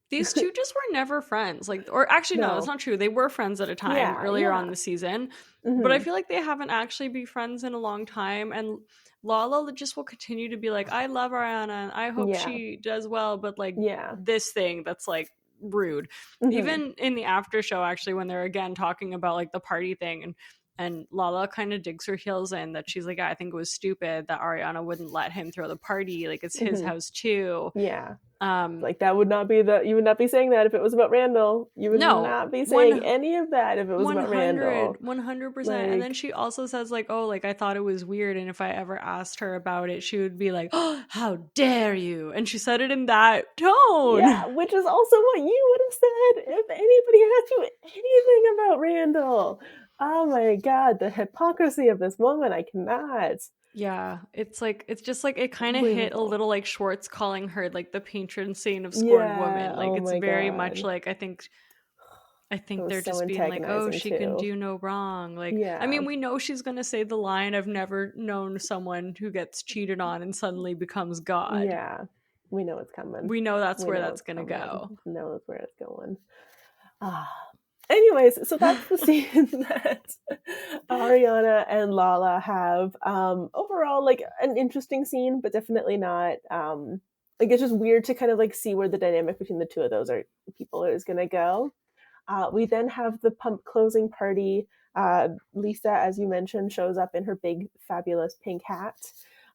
These me. two just were never friends. Like, or actually, no, that's No. not true. They were friends at a time Yeah, earlier on yeah. the season, but I Mm-hmm. feel like they haven't actually been friends in a long time. And Lala just will continue to be like, I love Ariana and I hope Yeah. she does well, but like Yeah. this thing that's like rude. Mm-hmm. Even in the after show, actually, when they're again talking about like the party thing, and Lala kind of digs her heels in that she's like, yeah, I think it was stupid that Ariana wouldn't let him throw the party. Like it's his Mm-hmm. house too. Yeah. Um, Like that would not be the, you would not be saying that if it was about Randall. You would no, not be saying one any of that if it was about 100, Randall. 100%. And then Like, she also says like, oh, like I thought it was weird, and if I ever asked her about it she would be like, oh, how dare you, and she said it in that yeah, tone. which is also what you would have said if anybody asked you anything about Randall. Oh my god, the hypocrisy of this woman, I cannot. Yeah, it's like, it's just like it kind of hit a Unbelievable. little like Schwartz calling her like the patron saint of scorned Yeah, women. Like oh it's my very much god. like, I It think was they're so just being like, oh, antagonizing she can too. do no wrong. Like, I Yeah, mean, we know she's going to say the line, I've never known someone who gets cheated on and suddenly becomes God. yeah. We know it's coming. We know that's We where know that's it's going to coming. go. We know where it's going. Ah. Anyways, so that's the scene that Ariana and Lala have. Overall, like an interesting scene, but definitely not. Like it's just weird to kind of like see where the dynamic between the two of those are people is going to go. We then have the pump closing party. Lisa, as you mentioned, shows up in her big, fabulous pink hat.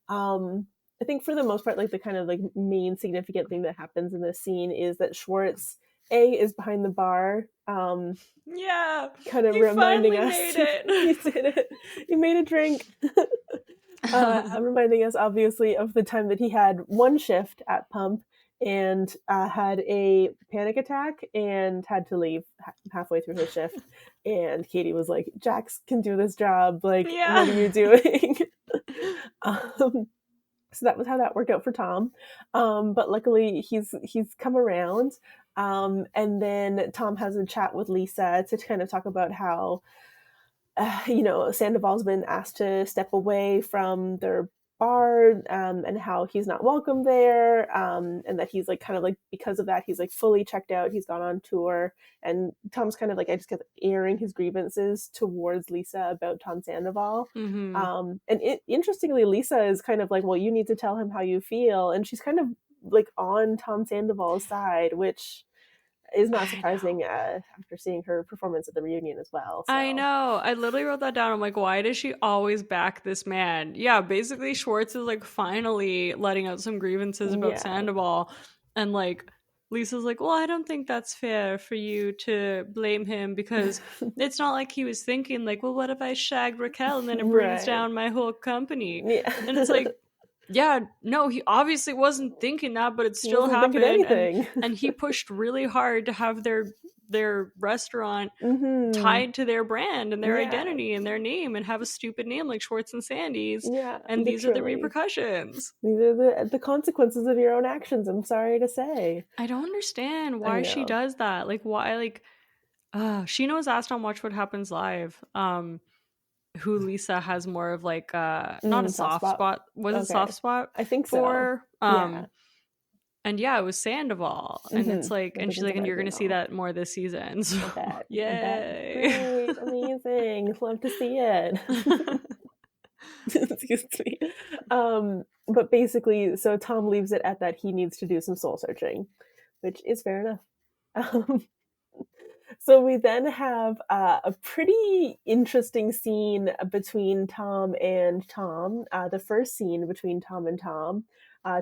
I think for the most part, like the kind of like main significant thing that happens in this scene is that Schwartz is behind the bar, Yeah, kind of he reminding finally us made he it. did it. He made a drink. Reminding us obviously of the time that he had one shift at Pump and had a panic attack and had to leave halfway through his shift. And Katie was like, "Jax can do this job. Like, what are Yeah. you doing?" um, so that was how that worked out for Tom. But luckily, he's come around. And then Tom has a chat with Lisa to kind of talk about how Sandoval's been asked to step away from their bar, and how he's not welcome there, and that he's like kind of like, because of that, he's like fully checked out, he's gone on tour, and Tom's kind of like, I just kept airing his grievances towards Lisa about Tom Sandoval. And interestingly, Lisa is kind of like, well, you need to tell him how you feel, and she's kind of like on Tom Sandoval's side, which is not surprising after seeing her performance at the reunion as well. So. I know. I literally wrote that down. I'm like, why does she always back this man? Yeah, basically Schwartz is like finally letting out some grievances about Sandoval. And like Lisa's like, well, I don't think that's fair for you to blame him, because it's not like he was thinking like, well, what if I shag Raquel and then it brings down my whole company? Yeah. And it's like, yeah, no, he obviously wasn't thinking that, but it still happened. And he pushed really hard to have their restaurant tied to their brand and their identity and their name, and have a stupid name like Schwartz and Sandy's. Yeah, and these are the repercussions. These are the consequences of your own actions, I'm sorry to say. I don't understand why she does that. Like, why? Like, she knows asked on Watch What Happens Live, who Lisa has more of like not a soft spot. Was it soft spot? I think for so. And yeah, it was Sandoval. And it's like, and she's like, and you're going to see that more this season. So, yay. Great, amazing. Love to see it. Excuse me. But basically, so Tom leaves it at that he needs to do some soul searching, which is fair enough. So we then have a pretty interesting scene between Tom and Tom. The first scene between Tom and Tom.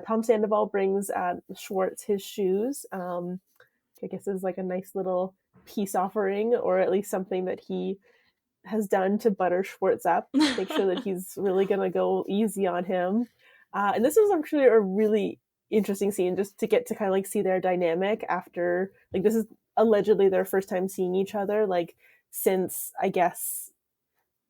Tom Sandoval brings Schwartz his shoes. I guess is like a nice little peace offering, or at least something that he has done to butter Schwartz up, make sure that he's really going to go easy on him. And this was actually a really interesting scene, just to get to kind of like see their dynamic after, like, this is allegedly their first time seeing each other, like, since, I guess,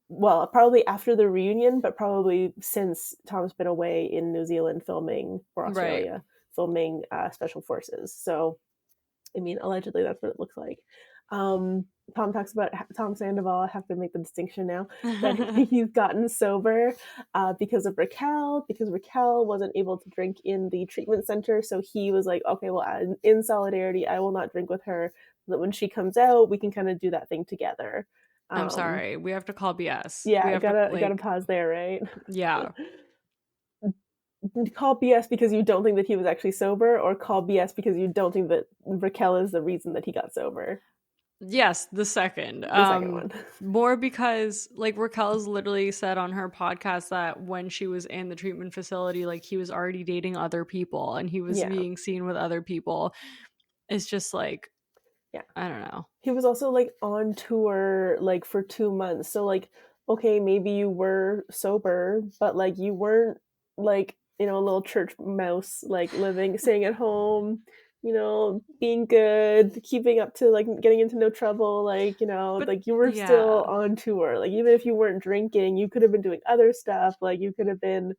well, probably after the reunion, but probably since Tom's been away in New Zealand filming, or Australia, filming Special Forces. So, I mean, allegedly that's what it looks like. Tom talks about Tom Sandoval, I have to make the distinction now, that he's gotten sober because of Raquel, because Raquel wasn't able to drink in the treatment center. So he was like, okay, well, in solidarity, I will not drink with her, so that when she comes out, we can kind of do that thing together. I'm sorry, we have to call BS. Yeah, we have gotta pause there, right? Yeah. Call BS because you don't think that he was actually sober, or call BS because you don't think that Raquel is the reason that he got sober? Yes, the second. One. More because, like, Raquel's literally said on her podcast that when she was in the treatment facility, like, he was already dating other people and he was being seen with other people. It's just like, I don't know. He was also like on tour like for 2 months. So like, okay, maybe you were sober, but like you weren't like, you know, a little church mouse, like staying at home, you know, being good, keeping up to like getting into no trouble, like, you know, but, like you were still on tour. Like, even if you weren't drinking, you could have been doing other stuff. Like, you could have been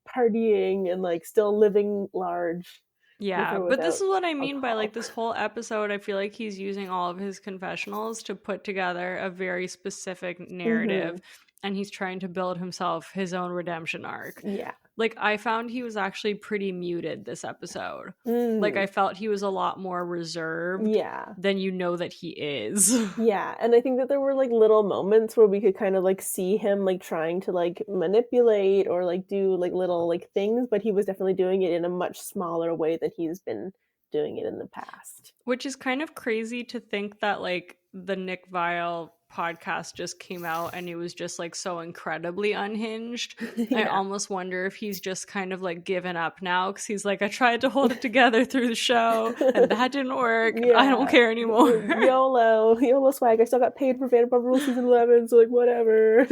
partying and like still living large. Yeah, but this is what I mean by like this whole episode. I feel like he's using all of his confessionals to put together a very specific narrative, and he's trying to build himself his own redemption arc. Yeah. Like, I found he was actually pretty muted this episode. Like, I felt he was a lot more reserved than you know that he is. Yeah, and I think that there were like little moments where we could kind of like see him like trying to like manipulate or like do like little like things, but he was definitely doing it in a much smaller way than he's been doing it in the past. Which is kind of crazy to think that like the Nick Viall podcast just came out and it was just like so incredibly unhinged. I almost wonder if he's just kind of like given up now, because he's like, I tried to hold it together through the show and that didn't work. I don't care anymore. YOLO swag. I still got paid for Vanderpump Rules season 11, so like whatever.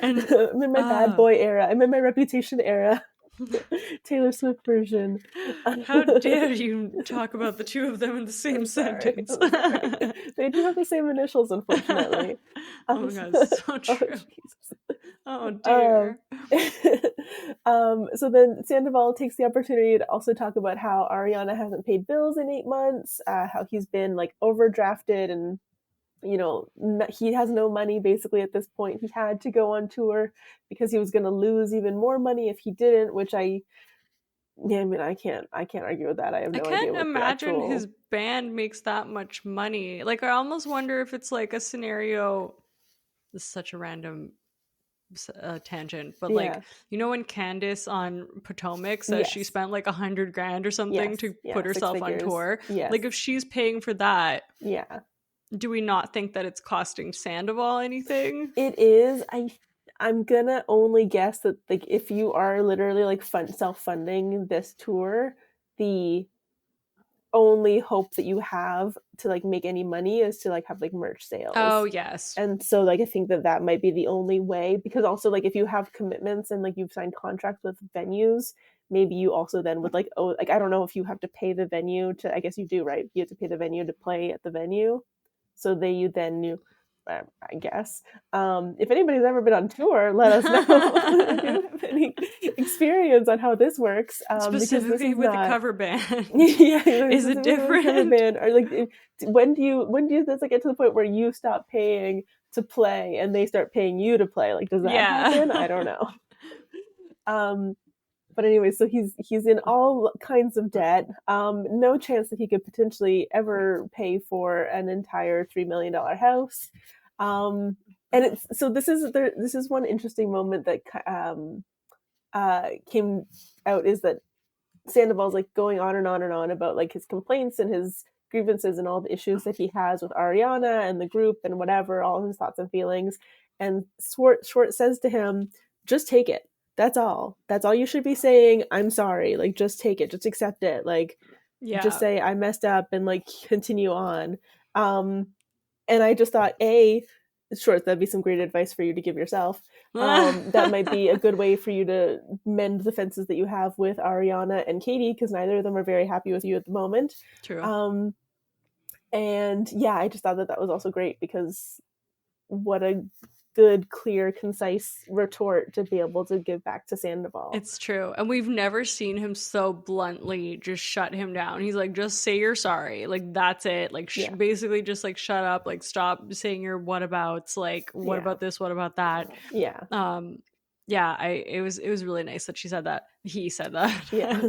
And I'm in my bad boy era. I'm in my reputation era. Taylor Swift version. How dare you talk about the two of them in the same sentence? They do have the same initials, unfortunately. Oh my god, so true. Oh dear. So then Sandoval takes the opportunity to also talk about how Ariana hasn't paid bills in 8 months, how he's been like overdrafted and you know, he has no money basically at this point. He had to go on tour because he was going to lose even more money if he didn't, which yeah, I mean, I can't argue with that. I have I no idea can't what the imagine actual. his band makes that much money. Like, I almost wonder if it's like a scenario. This is such a random tangent, but like, Yeah. you know, when Candace on Potomac says she Yes. spent like 100 grand or something Yes. to Yeah. put Six herself on figures. tour, Yes. like if she's paying for that, Yeah. do we not think that it's costing Sandoval anything? It is. I'm gonna only guess that like if you are literally like self-funding this tour, the only hope that you have to like make any money is to like have like merch Oh sales. yes, And so like I think that that might be the only way, because also like if you have commitments and like you've signed contracts with venues, maybe you also then would like, oh, like I don't know if you have to pay the venue to, I guess you do, right? You have to pay the venue to play at the venue. So you then you I guess. If anybody's ever been on tour, let us know if you have any experience on how this works, because this specifically is with the not. cover band. Yeah, Is it specifically with cover different? band, or like when do you does it get to the point where you stop paying to play and they start paying you to play? Like, does that happen? I Yeah. don't know. Um, but anyway, so he's in all kinds of debt. No chance that he could potentially ever pay for an entire $3 million house. And it's so this is one interesting moment that came out, is that Sandoval's like going on and on and on about like his complaints and his grievances and all the issues that he has with Ariana and the group and whatever, all his thoughts and feelings. And Schwartz says to him, just take it. That's all. That's all you should be saying. I'm sorry. Like, just take it. Just accept it. Like, just Yeah. say I messed up and like continue on. Um, and I just thought, A, sure, that'd be some great advice for you to give yourself. That might be a good way for you to mend the fences that you have with Ariana and Katie, because neither of them are very happy with you at the moment. True. And yeah, I just thought that that was also great, because what a good, clear, concise retort to be able to give back to Sandoval. It's true. And we've never seen him so bluntly just shut him down. He's like, just say you're sorry. Like, that's it. Like, Yeah. basically just like, shut up. Like, stop saying your whatabouts. Like, what Yeah. about this? What about that? Yeah. Yeah, it was really nice that she said that. He said that. Yeah.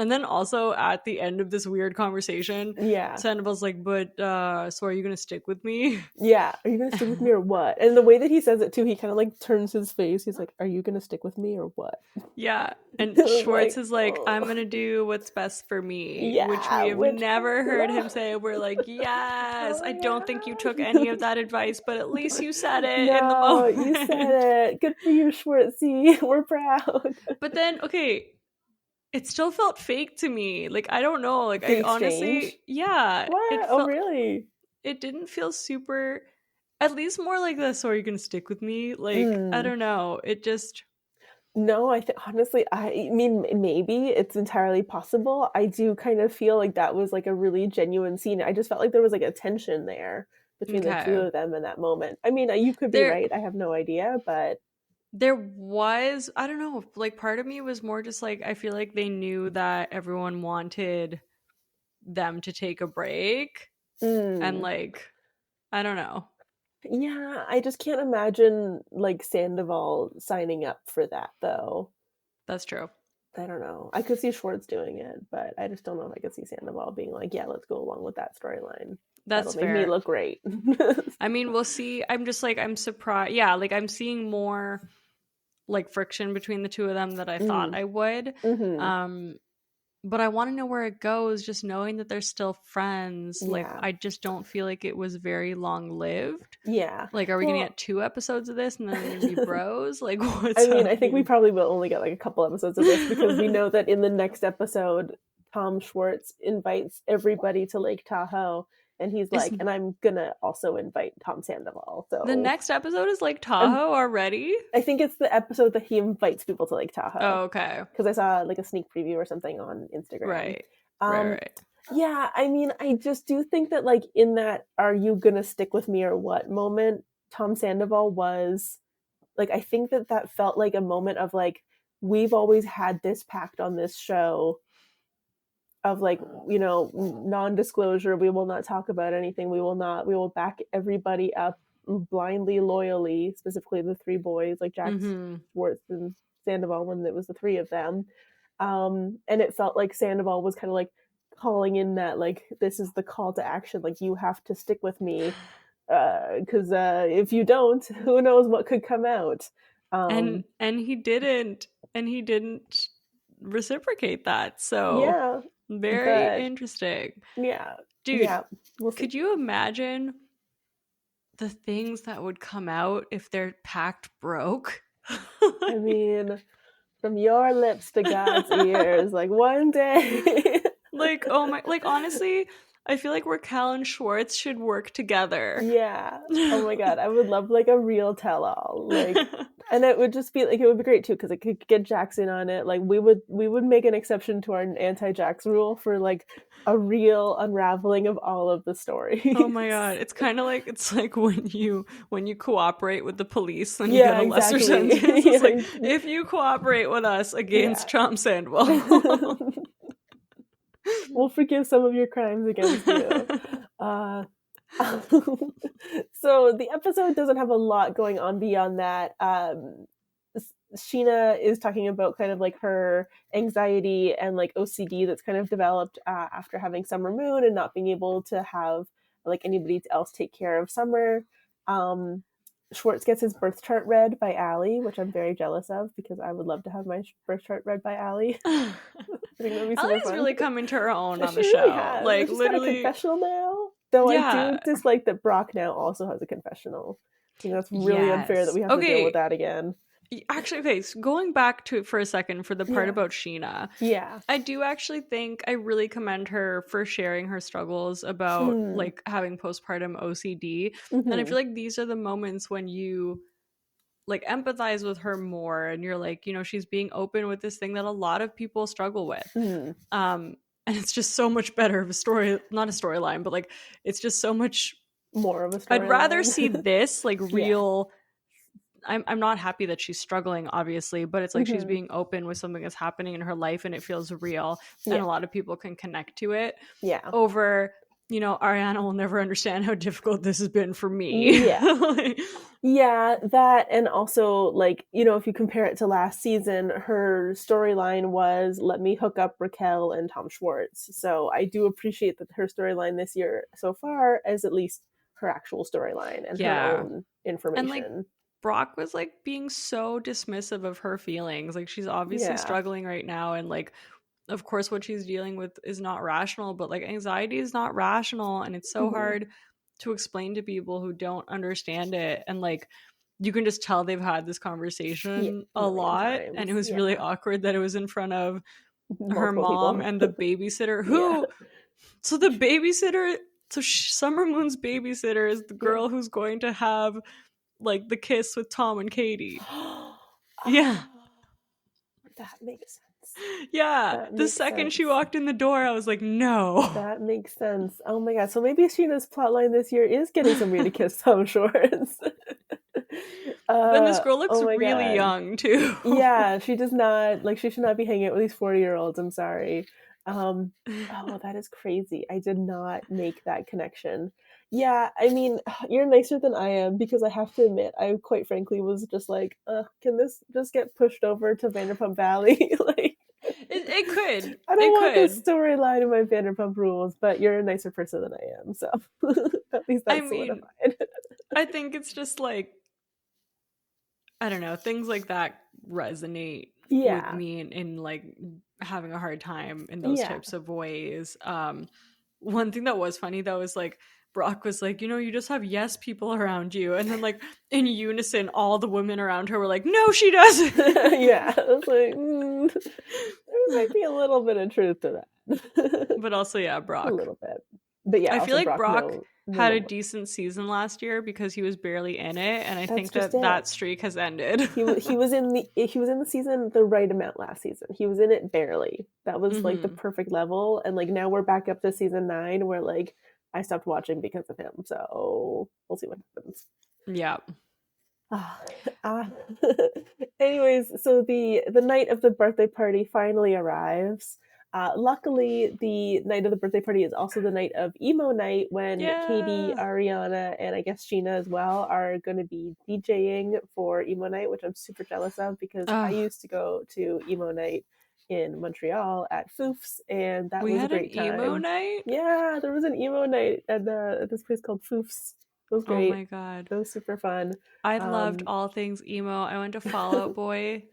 And then also at the end of this weird conversation, Yeah. Sandoval's like, but so are you gonna stick with me? Yeah. Are you gonna stick with me or what? And the way that he says it too, he kind of like turns his face. He's like, are you gonna stick with me or what? Yeah. And Schwartz Like, is like, I'm oh. gonna do what's best for me, which Yeah, we have which never heard him say. We're like, yes, oh, I don't think you took yeah. any of that advice, but at least you said it in the No, you moment. said it. Good for you, Schwartzy. We're proud. But then, okay, it still felt fake to me. Like, I don't know. Like, The I exchange? honestly, yeah, What? Oh, really? it didn't feel super, at least more like this. So are you gonna stick with me? Like, I Mm. don't know. It just, No, I think honestly, I mean, maybe it's entirely possible. I do kind of feel like that was like a really genuine scene. I just felt like there was like a tension there between the two okay. of them in that moment. I mean, you could be There, right. I have no idea, but there was, I don't know, like part of me was more just like, I feel like they knew that everyone wanted them to take a break. And mm, like, I don't know. yeah, I just can't imagine like Sandoval signing up for that though. That's true. I don't know. I could see Schwartz doing it, but I just don't know if I could see Sandoval being like, yeah, let's go along with that storyline. That'll That's make me fair. look great. I mean, we'll see. I'm just like, I'm surprised. Yeah, like I'm seeing more like friction between the two of them that I thought Mm. I would. Mm-hmm. Um, but I want to know where it goes, just knowing that they're still friends. Like, Yeah. I just don't feel like it was very long lived. Yeah. Like, are we gonna Well, get 2 episodes of this and then they're gonna be bros? Like, I what's mean, I think we happening? probably will only get like a couple episodes of this, because we know that in the next episode, Tom Schwartz invites everybody to Lake Tahoe, and he's Is like, and I'm gonna also invite Tom Sandoval. the So next episode is like I'm Tahoe already? I think it's the episode that he invites people to Lake Tahoe, Oh, okay. because I saw like a sneak preview or something on Instagram. Right. Um, Right. yeah, I mean, I just do think that like in that "Are you gonna stick with me or what" moment, Tom Sandoval was like, I think that that felt like a moment of like, we've always had this pact on this show. of like, you know, non-disclosure. We will not talk about anything. We will back everybody up blindly, loyally, specifically the three boys, like Jax, Schwartz, and Sandoval, when it was the three of them. And it felt like Sandoval was kind of like calling in that, like, this is the call to action. Like, you have to stick with me, because if you don't, who knows what could come out. And he didn't, reciprocate that. So Yeah, very but interesting. yeah, Dude, yeah, we'll see. could you imagine the things that would come out if their pact broke? I mean, from your lips to God's ears, like one day. Like, oh my, like honestly, I feel like Raquel and Schwartz should work together. Yeah. Oh my God. I would love like a real tell all. Like, and it would just be like, it would be great too, because it could get Jackson on it. Like, we would make an exception to our anti-Jax rule for like a real unraveling of all of the stories. Oh my God. It's kind of like, it's like when you cooperate with the police, then you Yeah, get a lesser exactly. sentence. Yeah. It's like, if you cooperate with us against Tom Sandoval. We'll forgive some of your crimes against you. So the episode doesn't have a lot going on beyond that. Sheena is talking about kind of like her anxiety and like OCD that's kind of developed after having Summer Moon and not being able to have like anybody else take care of Summer. Schwartz gets his birth chart read by Allie, which I'm very jealous of because I would love to have my birth chart read by Allie. I think that'd be super Allie's fun. really coming to her own on She the really show. has. Like, She's literally got a confessional now. Though yeah. I do dislike that Brock now also has a confessional. I think that's really unfair that we have to deal with that again. Actually, okay, so going back to it for a second for the part about Sheena. Yeah. I do actually think I really commend her for sharing her struggles about like having postpartum OCD. And I feel like these are the moments when you like empathize with her more and you're like, you know, she's being open with this thing that a lot of people struggle with. And it's just so much better of a story, not a storyline, but like it's just so much more of a storyline. I'd rather see this like real I'm not happy that she's struggling, obviously, but it's like she's being open with something that's happening in her life and it feels real and a lot of people can connect to it. Yeah. Over, you know, Ariana will never understand how difficult this has been for me. Yeah. Yeah, that, and also like, you know, if you compare it to last season, her storyline was let me hook up Raquel and Tom Schwartz. So I do appreciate that her storyline this year so far is at least her actual storyline and her own information. And like Brock was like being so dismissive of her feelings. Like she's obviously struggling right now and like of course what she's dealing with is not rational, but like anxiety is not rational and it's so hard to explain to people who don't understand it. And like you can just tell they've had this conversation a lot times. And it was really awkward that it was in front of her mom and the babysitter who so the babysitter, so Summer Moon's babysitter is the girl who's going to have like the kiss with Tom and Katie. That makes sense. Yeah, the second she walked in the door, I was like, no. That makes sense. Oh my God. So maybe Sheena's plotline this year is getting somebody to kiss Tom Schwartz. And this girl looks really young too. Yeah, she does not, like, she should not be hanging out with these 40-year-olds. I'm sorry. Oh, that is crazy. I did not make that connection. Yeah, I mean, you're nicer than I am because I have to admit, I quite frankly was just like, can this just get pushed over to Vanderpump Valley? Like, it could. I don't want this storyline in my Vanderpump Rules, but you're a nicer person than I am, so at least that's solidified. I think it's just like, I don't know, things like that resonate with me in like having a hard time in those types of ways. One thing that was funny though is like Brock was like, you know, you just have yes people around you, and then like in unison all the women around her were like, no she doesn't. Yeah, I was like there might be a little bit of truth to that. But also Brock a little bit, but yeah, I feel like Brock had a decent season last year because he was barely in it, and I think that streak has ended. he was in the season the right amount last season. He was in it barely. That was like the perfect level, and like now we're back up to season 9 where like I stopped watching because of him. So we'll see what happens. Yeah. Anyways, so the night of the birthday party finally arrives. Luckily, the night of the birthday party is also the night of emo night when Katie, Yeah. Ariana, and I guess Sheena as well are going to be DJing for emo night, which I'm super jealous of because I Ugh. used to go to emo night in Montreal at Foof's, and that We was a had an great emo time. night? Yeah, there was an emo night at this place called Foof's. It was Oh great. my god. It was super fun. I loved Um, all things emo. I went to Fall Out Boy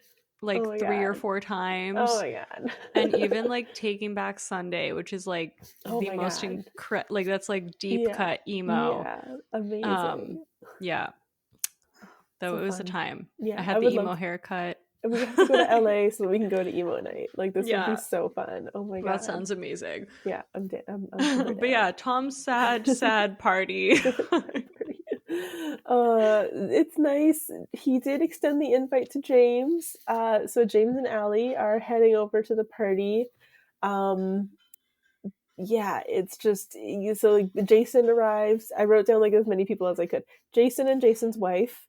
oh like my 3 or god. 4 Oh times. my god. And even like Taking Back Sunday, which is like Oh the my most god. like that's like deep Yeah. cut emo. Yeah. Um Amazing. yeah, though So it was a fun. time. I Yeah, had I the would emo love. haircut. We have to go to LA so that we can go to emo night. Like this would be Yeah, so fun. Oh my that god. sounds amazing. Yeah, I'm super But down. yeah, Tom's sad party. It's nice. He did extend the invite to James. So James and Allie are heading over to the party. Um, yeah, it's just so like Jason arrives. I wrote down like as many people as I could. Jason and Jason's wife,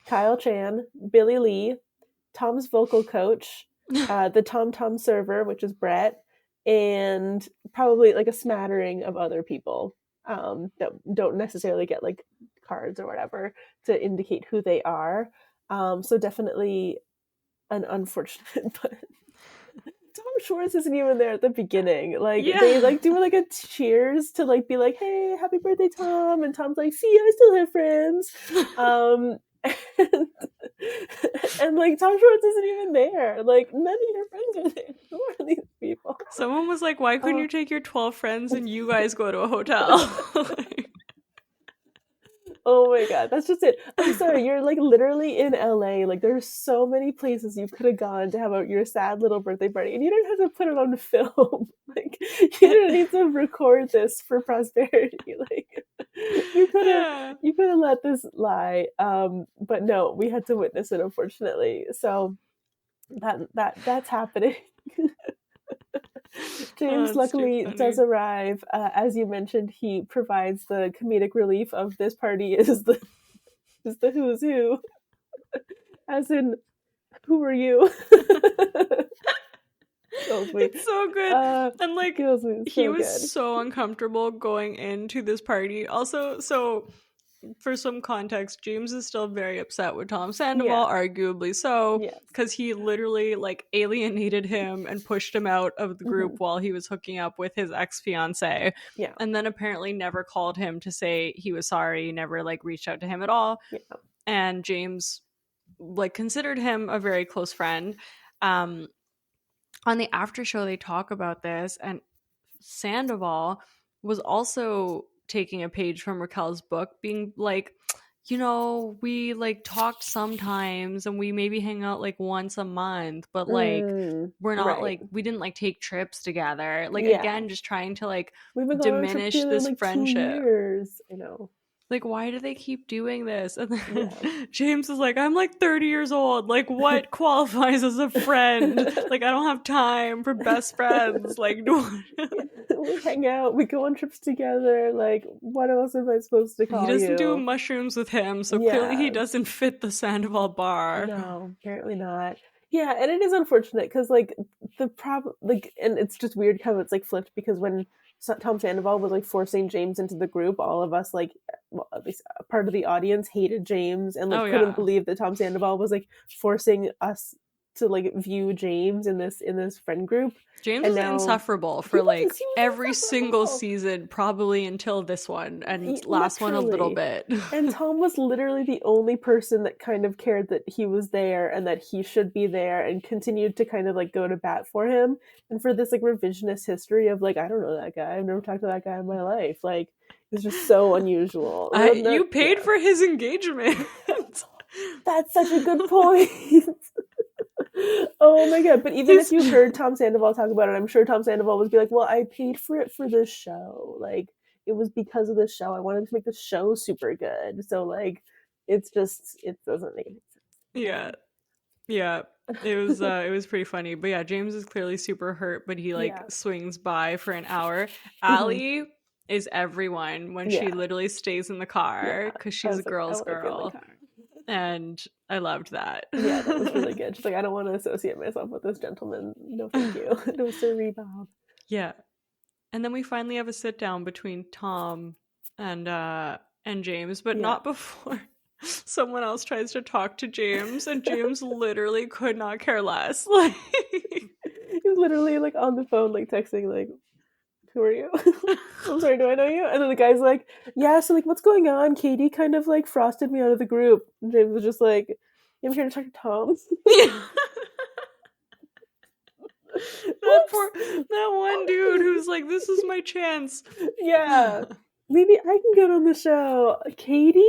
Kyle Chan, Billy Lee, Tom's vocal coach, the Tom Tom server, which is Brett, and probably like a smattering of other people that don't necessarily get like cards or whatever to indicate who they are. So definitely an unfortunate, but Tom Schwartz isn't even there at the beginning. Like they Yeah. like do like a cheers to like be like, "Hey, happy birthday, Tom!" And Tom's like, "See, I still have friends." And, and like Tom Schwartz isn't even there. Like none of your friends are there. Who are these people? Someone was like, "Why couldn't Oh. you take your 12 friends and you guys go to a hotel?" Oh my god, that's just it. I'm sorry, you're like literally in LA. Like there's so many places you could have gone to have your sad little birthday party, and you don't have to put it on film. Like you don't need to record this for prosperity. Like you could have Yeah. you could have let this lie. But no, we had to witness it unfortunately. So that's happening. Oh, James it's too luckily does funny. arrive. As you mentioned, he provides the comedic relief of this party is the who's who, as in who are you? Kills me. It's so good. And like Kills me. he So was good. so uncomfortable going into this party. Also, so for some context, James is still very upset with Tom Sandoval, Yeah. arguably so, Yes. because he literally like alienated him and pushed him out of the group Mm-hmm. while he was hooking up with his ex-fiance. Yeah. And then apparently never called him to say he was sorry, never like reached out to him at all. Yeah. And James like considered him a very close friend. Um on the after show they talk about this, and Sandoval was also taking a page from Raquel's book, being like, we like talked sometimes and we maybe hang out like once a month, but like we're not Right. like we didn't like take trips together. Like Yeah. again, just trying to like We've been going on a trip diminish together in this like friendship. 2 years. I know. Like, why do they keep doing this? And then Yeah. James is like, I'm like 30 years old. Like, what qualifies as a friend? Like, I don't have time for best friends. Like, We hang out, we go on trips together. Like, what else am I supposed to he call doesn't do you? mushrooms with him, so clearly he Yeah. doesn't fit the Sandoval bar. No, apparently not. Yeah, and it is unfortunate because like the problem, like, and it's just weird how it's like flipped because when Tom Sandoval was like forcing James into the group, all of us like, well, at least a part of the audience hated James and like Oh, couldn't yeah. believe that Tom Sandoval was like forcing us to like view James in this friend group. James And was now insufferable for like he was every single insufferable. season, probably until this one, and last one a little Literally. bit. And Tom was literally the only person that kind of cared that he was there and that he should be there and continued to kind of like go to bat for him. And for this like revisionist history of like, I don't know that guy. I've never talked to that guy in my life. Like, it's just so unusual. You paid for his engagement. That's such a good point. Oh my god. But even if you heard Tom Sandoval talk about it, I'm sure Tom Sandoval would be like, well, I paid for it for this show. Like, it was because of the show. I wanted to make the show super good. So like it's just it doesn't make any sense. Yeah. It was pretty funny. But yeah, James is clearly super hurt, but he like Yeah. swings by for an hour. Mm-hmm. Allie is everyone when she Yeah. literally stays in the car Yeah. because I she's a was like, I girl's want to be in the girl. car. And I loved that. Yeah, that was really good. She's like, I don't want to associate myself with this gentleman. No, thank you. No, sirree, Bob. Yeah. And then we finally have a sit down between Tom and James, but not before someone else tries to talk to James, and James literally could not care less. Like, he's literally like on the phone, like texting, like, who are you? I'm sorry, do I know you? And then the guy's like, yeah, so like what's going on? Katie kind of like frosted me out of the group. And James was just like, I'm here to talk to Tom. Yeah. that one dude who's like, this is my chance. Yeah. Maybe I can get on the show. Katie?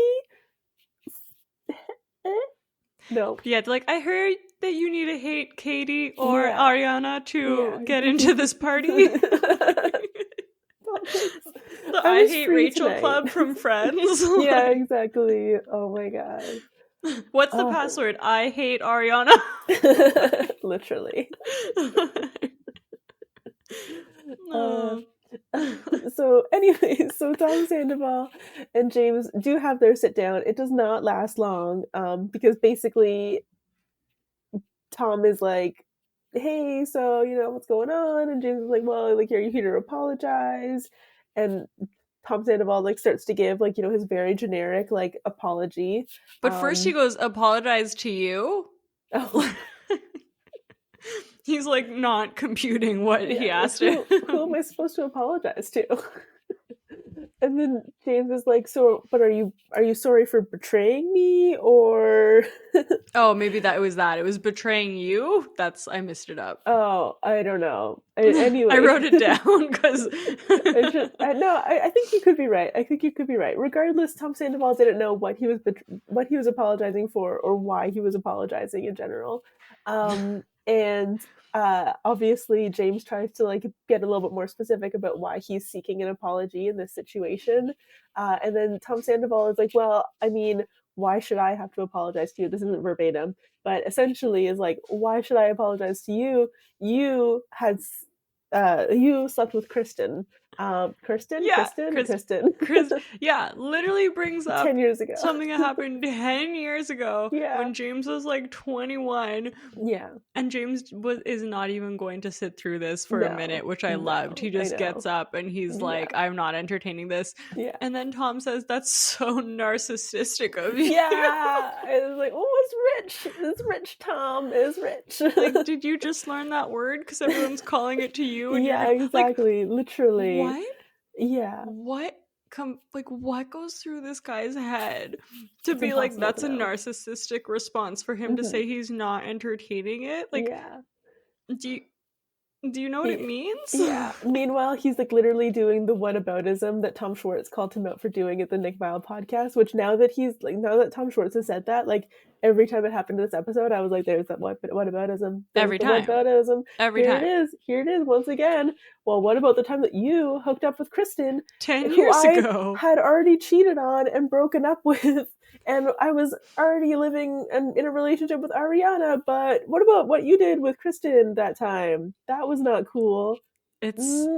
No. Yeah, like, I heard that you need to hate Katie or Ariana to get into this party. The I Hate Rachel tonight. Club from Friends. Yeah, exactly. Oh my god. What's the password? I hate Ariana. Literally. So anyway, so Tom Sandoval and James do have their sit down. It does not last long, because basically Tom is like, hey, so you know what's going on? And James is like, well, like, are you here to apologize? And Tom Sandoval like starts to give like, you know, his very generic like apology. But first he goes, apologize to you? Oh. He's like not computing what he asked him. Who am I supposed to apologize to? And then James is like, so, but are you sorry for betraying me, or? Oh, maybe that was that. It was betraying you? I missed it up. Oh, I don't know. Anyway. I wrote it down because... I think you could be right. Regardless, Tom Sandoval didn't know what he was apologizing for or why he was apologizing in general. And obviously James tries to like get a little bit more specific about why he's seeking an apology in this situation. And then Tom Sandoval is like, well, I mean, why should I have to apologize to you? This isn't verbatim, but essentially is like, why should I apologize to you? You slept with Kristen. Kristen? Yeah, literally brings up 10 years ago. Something that happened 10 years ago when James was like 21. Yeah. And James is not even going to sit through this for a minute, which I loved. He just gets up and he's like, I'm not entertaining this. Yeah. And then Tom says, that's so narcissistic of you. Yeah. It was like, oh, it's rich. It's rich, Tom. It's rich. Like, did you just learn that word? Because everyone's calling it to you. And exactly. Like, literally. What? Yeah. What goes through this guy's head to be like, that's a narcissistic response for him to say he's not entertaining it? Like, do you know what it means? Yeah. Meanwhile, he's like literally doing the whataboutism that Tom Schwartz called him out for doing at the Nick Vile podcast, which now that Tom Schwartz has said that, like every time it happened in this episode, I was like, there's that whataboutism. Every time. Here it is once again. Well, what about the time that you hooked up with Kristen 10 years ago? I had already cheated on and broken up with, and I was already living in a relationship with Ariana, but what about what you did with Kristen that time? That was not cool.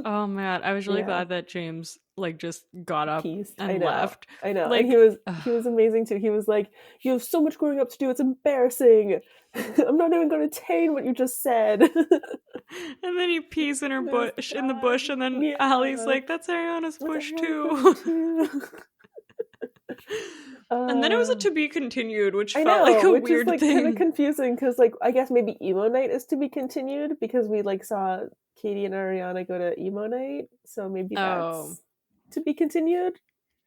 Oh man, I was really glad that James like just got up and left. I know. Like, and he was amazing too. He was like, you have so much growing up to do, it's embarrassing. I'm not even going to tame what you just said. And then he pees in the bush, and then Allie's like, that's Ariana's bush too. And then it was a to be continued, which felt like a weird thing. Kind of confusing because, like, I guess maybe emo night is to be continued because we like saw Katie and Ariana go to emo night, so maybe that's to be continued.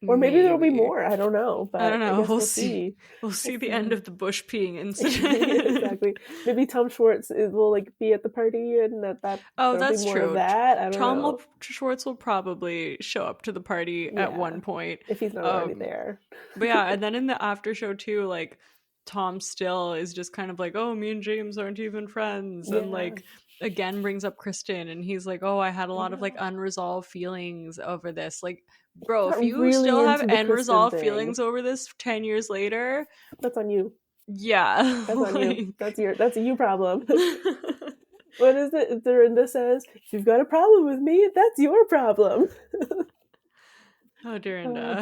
Or maybe there'll be more. I don't know. But I don't know. We'll see. We'll see the end of the bush peeing incident. Exactly. Maybe Tom Schwartz will like be at the party, and that. Oh, that's more true. Of that. I don't know. Schwartz will probably show up to the party at one point if he's not already there. But yeah, and then in the after show too, like Tom still is just kind of like, oh, me and James aren't even friends, and like again brings up Kristen, and he's like, oh, I had a lot of like unresolved feelings over this, like. Bro, if you really still have unresolved feelings over this 10 years later, that's on you. Yeah. That's on you. That's a you problem. What is it? Dorinda says, if you've got a problem with me, that's your problem. Oh, Dorinda.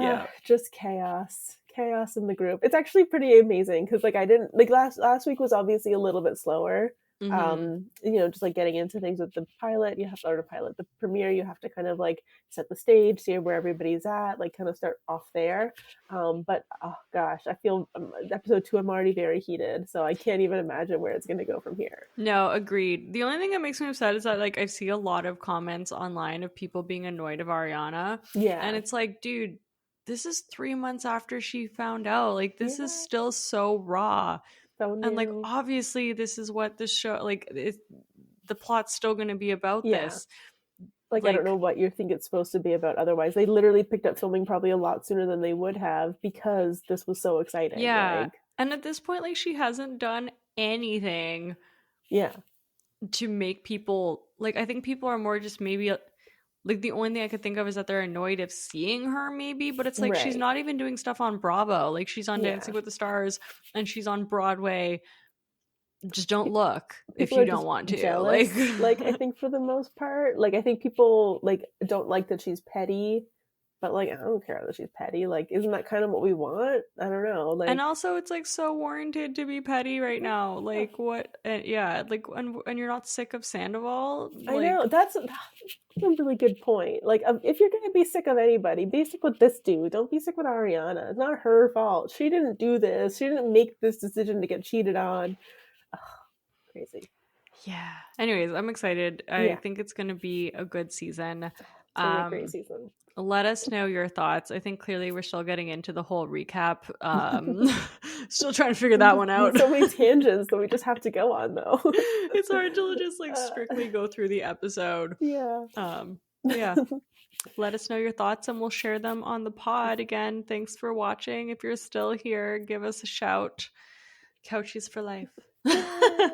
Yeah. Just chaos in the group. It's actually pretty amazing because like I didn't like last week was obviously a little bit slower. Mm-hmm. Just like getting into things with the pilot, you have to, or the pilot, the premiere, you have to kind of like set the stage, see where everybody's at, like kind of start off there. But oh gosh, I feel episode 2, I'm already very heated, so I can't even imagine where it's going to go from here. No, agreed. The only thing that makes me upset is that like I see a lot of comments online of people being annoyed of Ariana, and Yeah, it's like, dude, this is 3 months after she found out. Like this is yeah, still so raw. so And like new. obviously this is what the show like the plot's still going to be about Yeah. this. Like I don't know Like what you think it's supposed to be about otherwise. They literally picked up filming probably a lot sooner than they would have because this was so exciting. yeah. Like, And at this point like she hasn't done anything yeah, to make people like I think people are more just maybe like the only thing I could think of is that they're annoyed of seeing her maybe, but it's like she's right. not even doing stuff on Bravo. Like she's on Yeah. Dancing with the Stars and she's on Broadway. Just don't look if People you are don't just want to. Like jealous, like I think for the most part. Like I think people like don't like that she's petty, but like I don't care that she's petty. Like isn't that kind of what we want? I don't know. and Like also it's like so warranted to be petty right now. yeah. Like what yeah, like and you're not sick of Sandoval? I Like know that's a really good point. Like, if you're gonna be sick of anybody, be sick with this dude. Don't be sick with Ariana. It's not her fault. She didn't do this. She didn't make this decision to get cheated on. Ugh, crazy. yeah. Anyways, I'm excited. I Yeah, think it's going to be a good season. it's gonna be a great Um season. let us know your thoughts. I think clearly we're still getting into the whole recap. Still trying to figure that one out. So many tangents that we just have to go on, though. It's hard to just like uh, strictly go through the episode. yeah. But yeah, let us know your thoughts and we'll share them on the pod. Again, thanks for watching. If you're still here, give us a shout. Couchies for life. Bye.